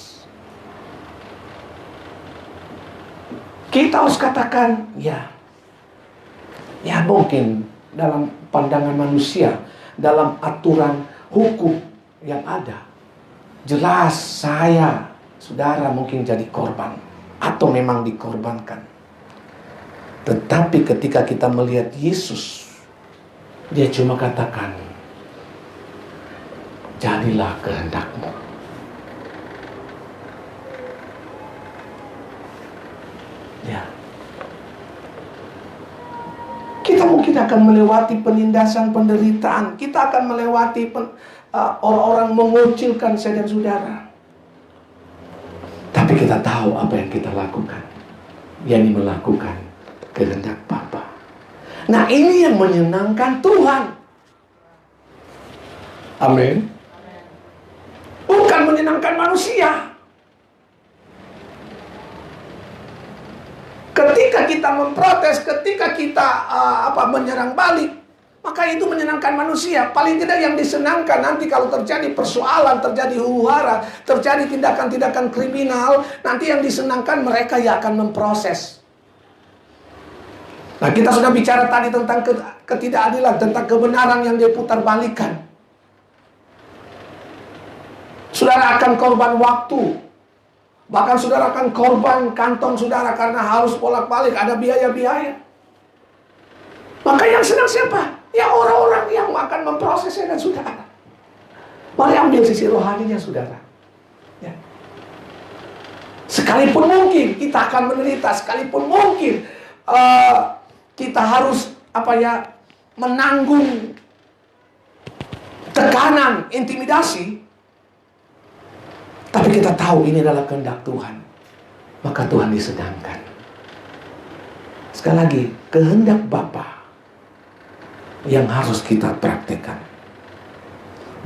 Kita harus katakan, ya mungkin dalam pandangan manusia, dalam aturan hukum yang ada, jelas saya, saudara mungkin jadi korban atau memang dikorbankan. Tetapi ketika kita melihat Yesus, dia cuma katakan, "Jadilah kehendakmu." Ya. Kita mungkin akan melewati penindasan, penderitaan. Kita akan melewati orang-orang mengucilkan saya dan saudara. Tapi kita tahu apa yang kita lakukan, yakni melakukan kehendak Bapa. Nah, ini yang menyenangkan Tuhan. Amin. Bukan menyenangkan manusia. Ketika kita memprotes, ketika kita menyerang balik, Maka itu menyenangkan manusia. Paling tidak yang disenangkan nanti kalau terjadi persoalan, terjadi huru-hara, terjadi tindakan-tindakan kriminal, nanti yang disenangkan mereka yang akan memproses. Nah, kita sudah bicara tadi tentang ketidakadilan, tentang kebenaran yang diputarbalikkan. Saudara akan korban waktu. Bahkan saudara akan korban kantong saudara karena harus bolak-balik, ada biaya-biaya. Maka yang senang siapa? Ya orang-orang yang akan memprosesnya dan saudara. Mari ambil sisi rohaninya saudara. Ya. Sekalipun mungkin kita akan menderita, sekalipun mungkin kita harus menanggung tekanan, intimidasi, tapi kita tahu ini adalah kehendak Tuhan, maka Tuhan disedangkan. Sekali lagi, kehendak Bapa yang harus kita praktekkan.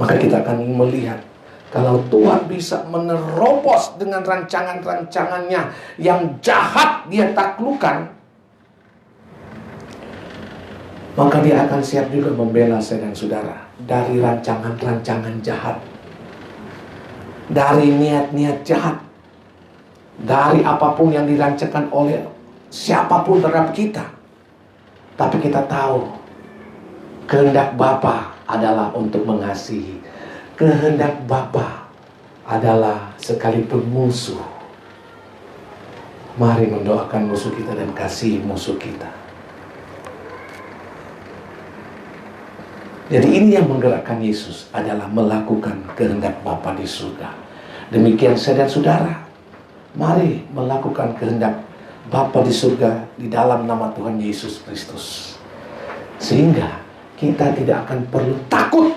Maka kita akan melihat kalau Tuhan bisa menerobos dengan rancangan-rancangannya yang jahat dia taklukkan, maka dia akan siap juga membela saya dan saudara dari rancangan-rancangan jahat, dari niat-niat jahat, dari apapun yang dirancangkan oleh siapapun terhadap kita. Tapi kita tahu kehendak Bapa adalah untuk mengasihi. Kehendak Bapa adalah sekalipun musuh, mari mendoakan musuh kita dan kasihi musuh kita. Jadi ini yang menggerakkan Yesus adalah melakukan kehendak Bapa di surga. Demikian saya dan saudara, mari melakukan kehendak Bapa di surga di dalam nama Tuhan Yesus Kristus. Sehingga kita tidak akan perlu takut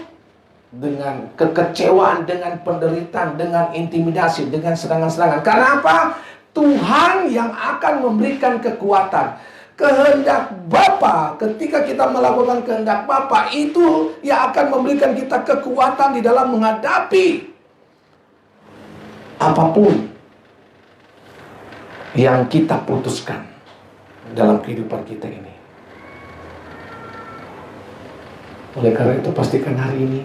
dengan kekecewaan, dengan penderitaan, dengan intimidasi, dengan serangan-serangan. Karena apa? Tuhan yang akan memberikan kekuatan. Kehendak Bapa, ketika kita melakukan kehendak Bapa, itu yang akan memberikan kita kekuatan di dalam menghadapi apapun yang kita putuskan dalam kehidupan kita ini. Oleh karena itu pastikan hari ini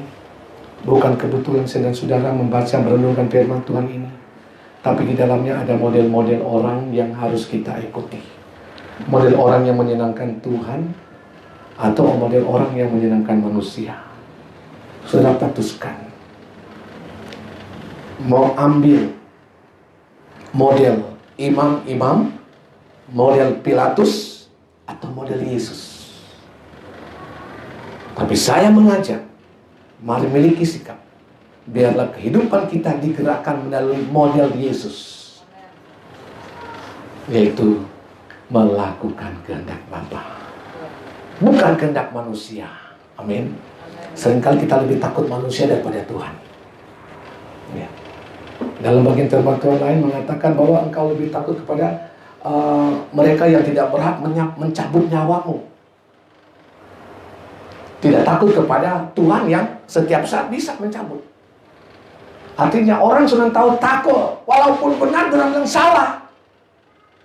bukan kebetulan saya dan saudara membaca merenungkan firman Tuhan ini, tapi di dalamnya ada model-model orang yang harus kita ikuti. Model orang yang menyenangkan Tuhan atau model orang yang menyenangkan manusia. Saudara putuskan mau ambil model imam-imam, model Pilatus, atau model Yesus. Tapi saya mengajak, mari miliki sikap. Biarlah kehidupan kita digerakkan melalui model Yesus, yaitu melakukan kehendak Bapa, bukan kehendak manusia. Amin. Seringkali kita lebih takut manusia daripada Tuhan. Ya. Dalam bagian firman Tuhan lain mengatakan bahwa engkau lebih takut kepada mereka yang tidak berhak mencabut nyawamu. Tidak takut kepada Tuhan yang setiap saat bisa mencabut. Artinya orang sudah tahu takut, walaupun benar dalam yang salah.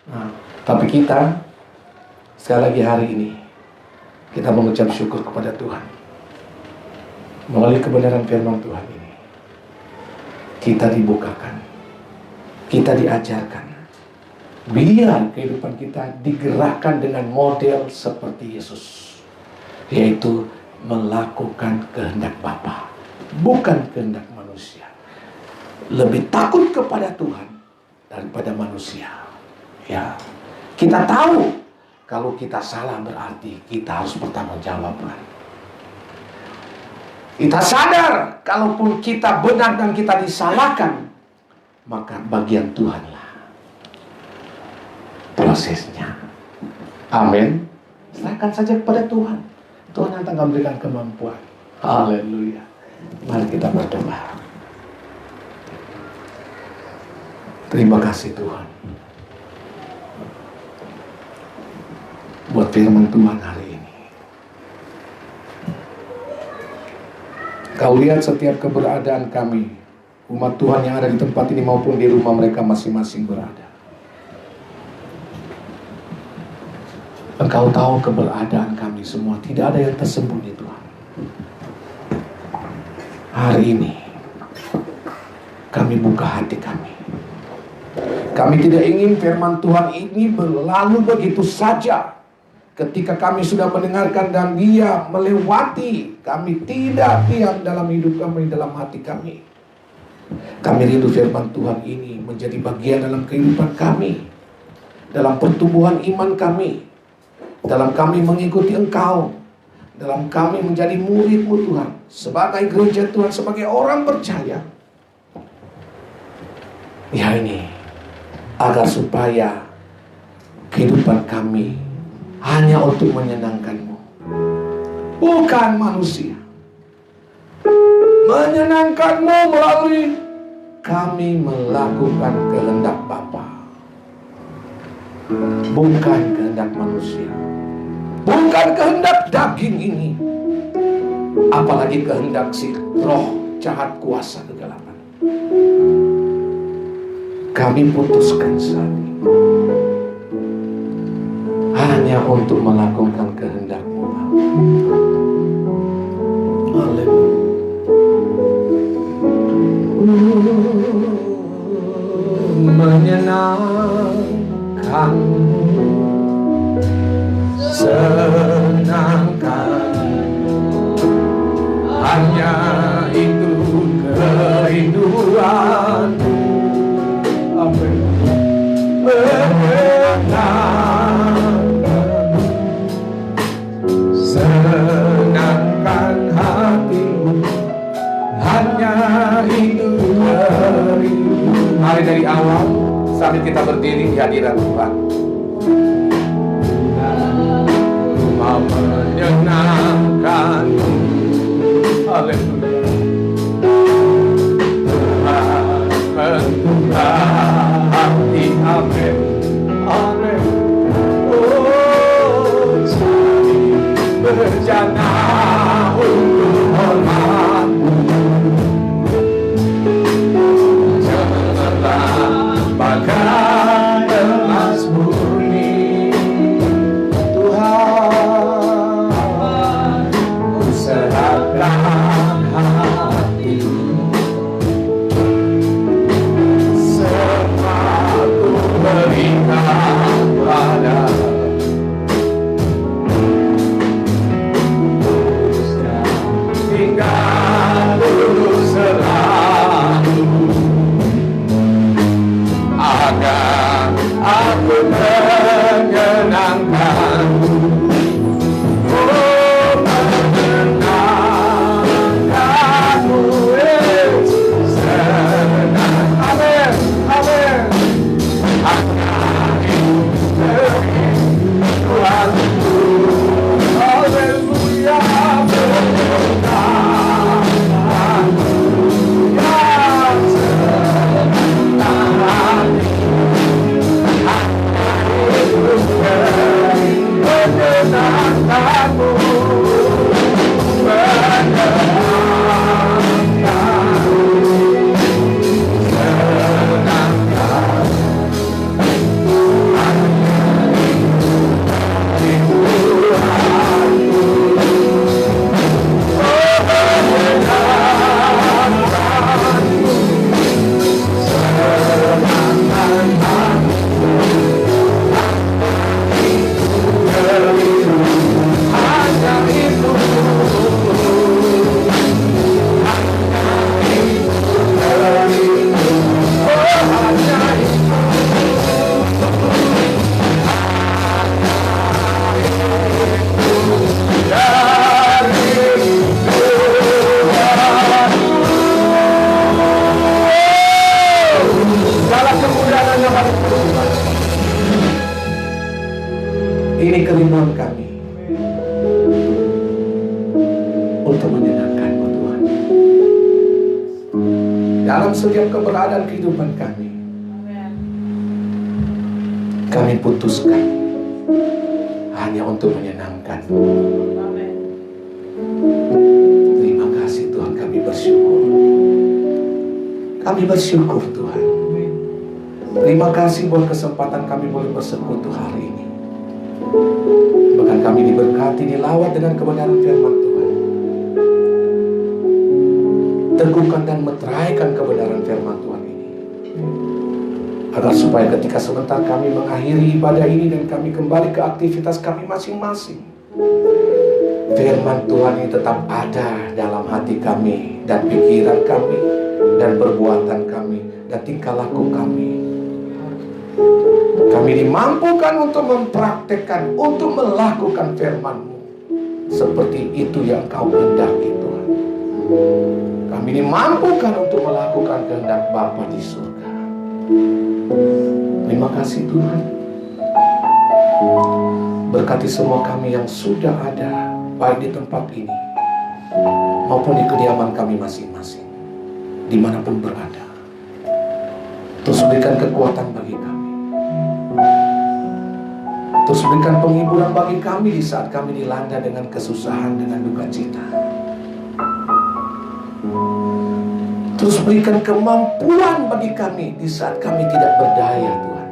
Nah, tapi kita sekali lagi hari ini kita mengucap syukur kepada Tuhan melalui kebenaran firman Tuhan ini. Kita dibukakan, kita diajarkan, biar kehidupan kita digerakkan dengan model seperti Yesus, yaitu melakukan kehendak Bapa, bukan kehendak manusia. Lebih takut kepada Tuhan daripada manusia. Ya, kita tahu kalau kita salah berarti kita harus bertanggungjawabkan. Kita sadar kalaupun kita benar dan kita disalahkan, maka bagian Tuhanlah prosesnya. Amin. Serahkan saja kepada Tuhan. Tuhan yang akan memberikan kemampuan. Haleluya. Mari kita berdoa. Terima kasih Tuhan buat firman Tuhan hari ini. Kau lihat setiap keberadaan kami, umat Tuhan yang ada di tempat ini maupun di rumah mereka masing-masing berada. Engkau tahu keberadaan kami semua. Tidak ada yang tersembunyi Tuhan. Hari ini kami buka hati kami. Kami tidak ingin firman Tuhan ini berlalu begitu saja. Ketika kami sudah mendengarkan dan dia melewati, kami tidak diam dalam hidup kami, dalam hati kami. Kami rindu firman Tuhan ini menjadi bagian dalam kehidupan kami, dalam pertumbuhan iman kami, dalam kami mengikuti Engkau, dalam kami menjadi murid-Mu Tuhan, sebagai gereja Tuhan, sebagai orang percaya. Ya ini, agar supaya kehidupan kami hanya untuk menyenangkan-Mu, bukan manusia. Menyenangkan-Mu melalui kami melakukan kehendak Bapa, bukan kehendak manusia, bukan kehendak daging ini, apalagi kehendak si roh jahat kuasa kegelapan. Kami putuskan saat ini hanya untuk melakukan kehendak-Mu. Haleluya. Menyenangkan, senangkan, hanya itu kerinduan. Amin. Menyenangkan, senangkan hatimu, hanya itu kerinduan. Mari dari awal sambil kita berdiri di hadirat Tuhan. Mau menyenangkan, haleluya. Tuhan menentukan hati, amin, amin. Oh, jadi berjana untuk hormat-Mu. Bagai emas murni, Tuhan, ku serahkan hati, semua ku berikan pada-Mu. Tinggal dulu selalu, agar aku menyenangkan-Mu. Oh, menyenangkan-Mu, senang. Amin, amin. Hanya itu kerinduanku. Haleluya, menyenangkan-Mu. Ya, senang hati. Menyenangkan-Mu, ini kerinduan kami untuk menyenangkan-Mu Tuhan. Dalam setiap keberadaan kehidupan kami, kami putuskan hanya untuk menyenangkan-Mu. Terima kasih Tuhan, kami bersyukur. Kami bersyukur Tuhan. Terima kasih buat kesempatan kami boleh bersekutu hari ini. Bahkan kami diberkati, dilawat dengan kebenaran firman Tuhan. Teguhkan dan meteraikan kebenaran firman Tuhan ini, agar supaya ketika sebentar kami mengakhiri ibadah ini dan kami kembali ke aktivitas kami masing-masing, firman Tuhan ini tetap ada dalam hati kami dan pikiran kami dan perbuatan kami dan tingkah laku kami. Kami dimampukan untuk mempraktekkan, untuk melakukan firman-Mu seperti itu yang Kau kehendaki, Tuhan. Kami dimampukan untuk melakukan kehendak Bapa di surga. Terima kasih Tuhan. Berkati semua kami yang sudah ada, baik di tempat ini maupun di kediaman kami masing-masing, dimanapun berada. Terus berikan kekuatan bagi kami. Terus berikan penghiburan bagi kami di saat kami dilanda dengan kesusahan, dengan duka cita. Terus berikan kemampuan bagi kami di saat kami tidak berdaya, Tuhan.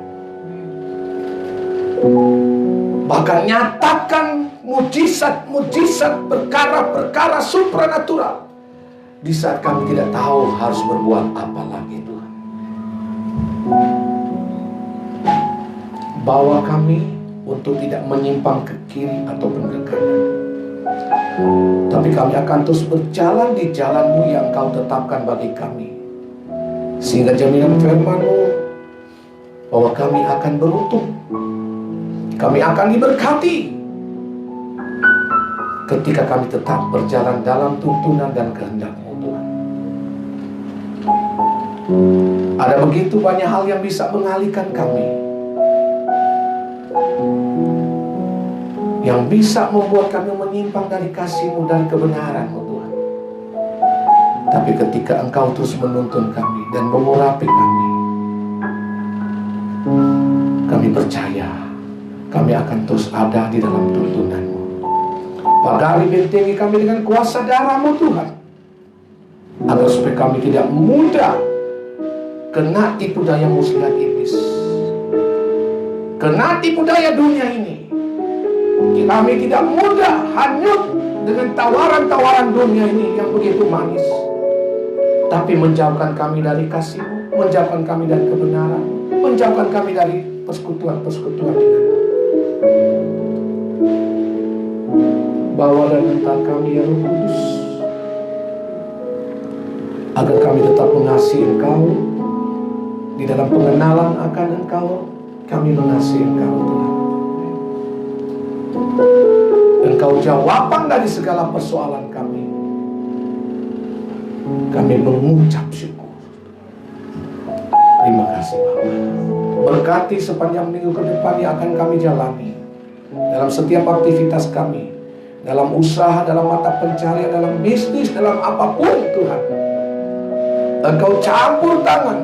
Bahkan nyatakan mujizat-mujizat, perkara-perkara supranatural di saat kami tidak tahu harus berbuat apa lagi, Tuhan. Bawa kami untuk tidak menyimpang ke kiri ataupun ke kanan, tapi kami akan terus berjalan di jalan-Mu yang Kau tetapkan bagi kami, sehingga jaminan firman-Mu bahwa kami akan beruntung, kami akan diberkati ketika kami tetap berjalan dalam tuntunan dan kehendak-Mu, Tuhan. Ada begitu banyak hal yang bisa mengalihkan kami, yang bisa membuat kami menyimpang dari kasih-Mu, dari kebenaran-Mu, Tuhan. Tapi ketika Engkau terus menuntun kami dan mengurapi kami percaya kami akan terus ada di dalam tuntunan-Mu. Pagari bentengi kami dengan kuasa darah-Mu, Tuhan, agar supaya kami tidak mudah kena tipu daya muslihat iblis, kena tipu daya dunia ini. Kami tidak mudah hanyut dengan tawaran-tawaran dunia ini yang begitu manis, tapi menjauhkan kami dari kasih-Mu, menjauhkan kami dari kebenaran, menjauhkan kami dari persekutuan-persekutuan dengan-Mu. Bawa dan hantar kami ya Roh Kudus, agar kami tetap mengasihi Engkau. Di dalam pengenalan akan Engkau, kami mengasihi Engkau, Tuhan. Engkau jawaban dari segala persoalan kami. Kami mengucap syukur. Terima kasih Bapak. Berkati sepanjang minggu ke depan yang akan kami jalani, dalam setiap aktivitas kami, dalam usaha, dalam mata pencarian, dalam bisnis, dalam apapun, Tuhan. Engkau campur tangan,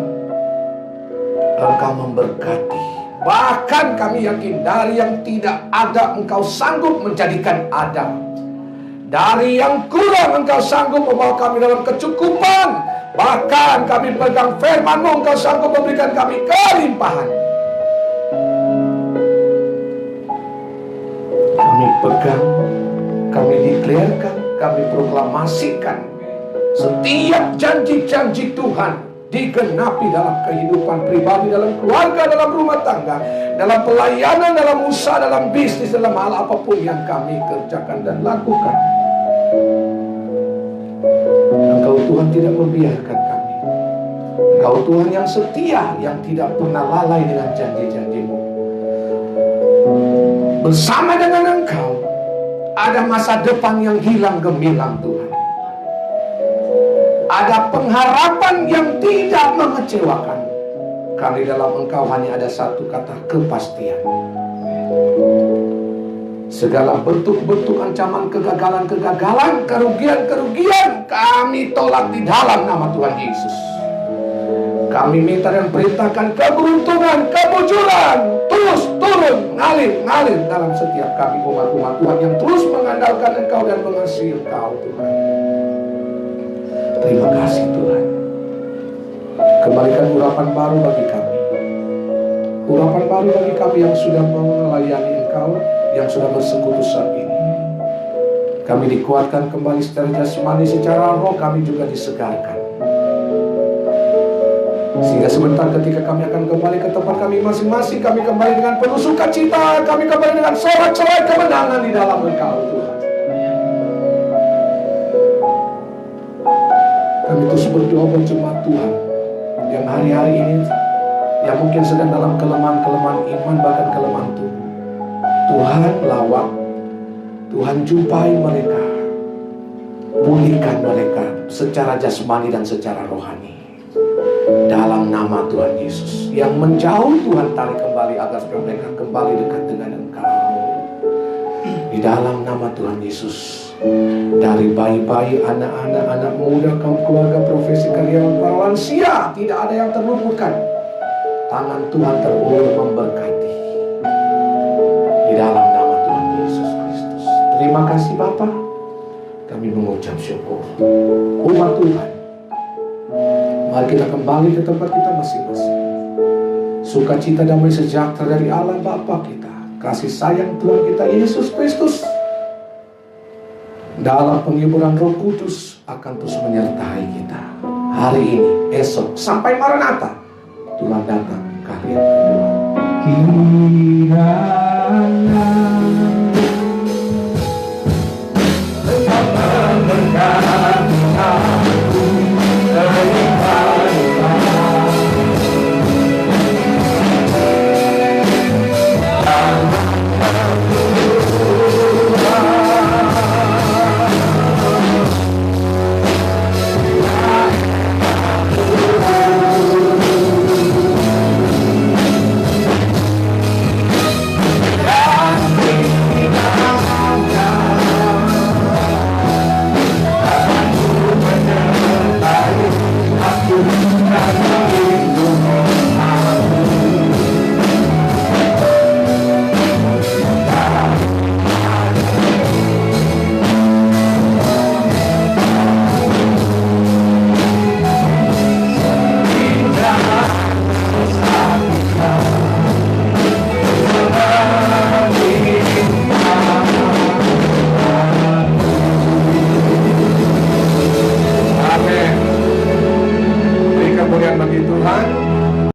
Engkau memberkati. Bahkan kami yakin dari yang tidak ada Engkau sanggup menjadikan ada. Dari yang kurang Engkau sanggup membawa kami dalam kecukupan. Bahkan kami pegang firman-Mu, Engkau sanggup memberikan kami kelimpahan. Kami pegang, kami deklarasikan, kami proklamasikan setiap janji-janji Tuhan digenapi dalam kehidupan pribadi, dalam keluarga, dalam rumah tangga, dalam pelayanan, dalam usaha, dalam bisnis, dalam hal apapun yang kami kerjakan dan lakukan. Engkau Tuhan tidak membiarkan kami. Engkau Tuhan yang setia, yang tidak pernah lalai dengan janji-janji-Mu. Bersama dengan Engkau ada masa depan yang hilang gemilang, Tuhan. Ada pengharapan yang tidak mengecewakan, karena dalam Engkau hanya ada satu kata, kepastian. Segala bentuk-bentuk ancaman kegagalan-kegagalan, kerugian-kerugian kami tolak di dalam nama Tuhan Yesus. Kami minta dan perintahkan keberuntungan, kemujuran terus turun, ngalir dalam setiap kami umat-umat Tuhan yang terus mengandalkan Engkau dan mengasihi Engkau, Tuhan. Terima kasih Tuhan. Kembalikan urapan baru bagi kami. Urapan baru bagi kami yang sudah mau melayani Engkau yang sudah bersekutu saat ini. Kami dikuatkan kembali secara jasmani, secara roh kami juga disegarkan. Sehingga sebentar ketika kami akan kembali ke tempat kami masing-masing, kami kembali dengan penuh sukacita, kami kembali dengan sorak-sorai kemenangan di dalam Engkau, Tuhan. Kami terus berdoa buat jemaat Tuhan yang hari-hari ini, yang mungkin sedang dalam kelemahan-kelemahan iman, bahkan kelemahan tubuh. Tuhan lawat, Tuhan jumpai mereka, pulihkan mereka secara jasmani dan secara rohani. Dalam nama Tuhan Yesus. Yang menjauh Tuhan tarik kembali agar mereka kembali dekat dengan Engkau. Di dalam nama Tuhan Yesus. Dari bayi-bayi, anak-anak, anak muda, kaum keluarga, profesi, karyawan, para lansia, tidak ada yang terluputkan. Tangan Tuhan terulur memberkati. Di dalam nama Tuhan Yesus Kristus. Terima kasih Bapa. Kami mengucap syukur. Umat Tuhan, mari kita kembali ke tempat kita masing-masing. Sukacita damai sejahtera dari Allah Bapa kita, kasih sayang Tuhan kita Yesus Kristus, dalam penghiburan Roh Kudus akan terus menyertai kita hari ini, esok, sampai Maranatha Tuhan datang kali yang kedua. Kira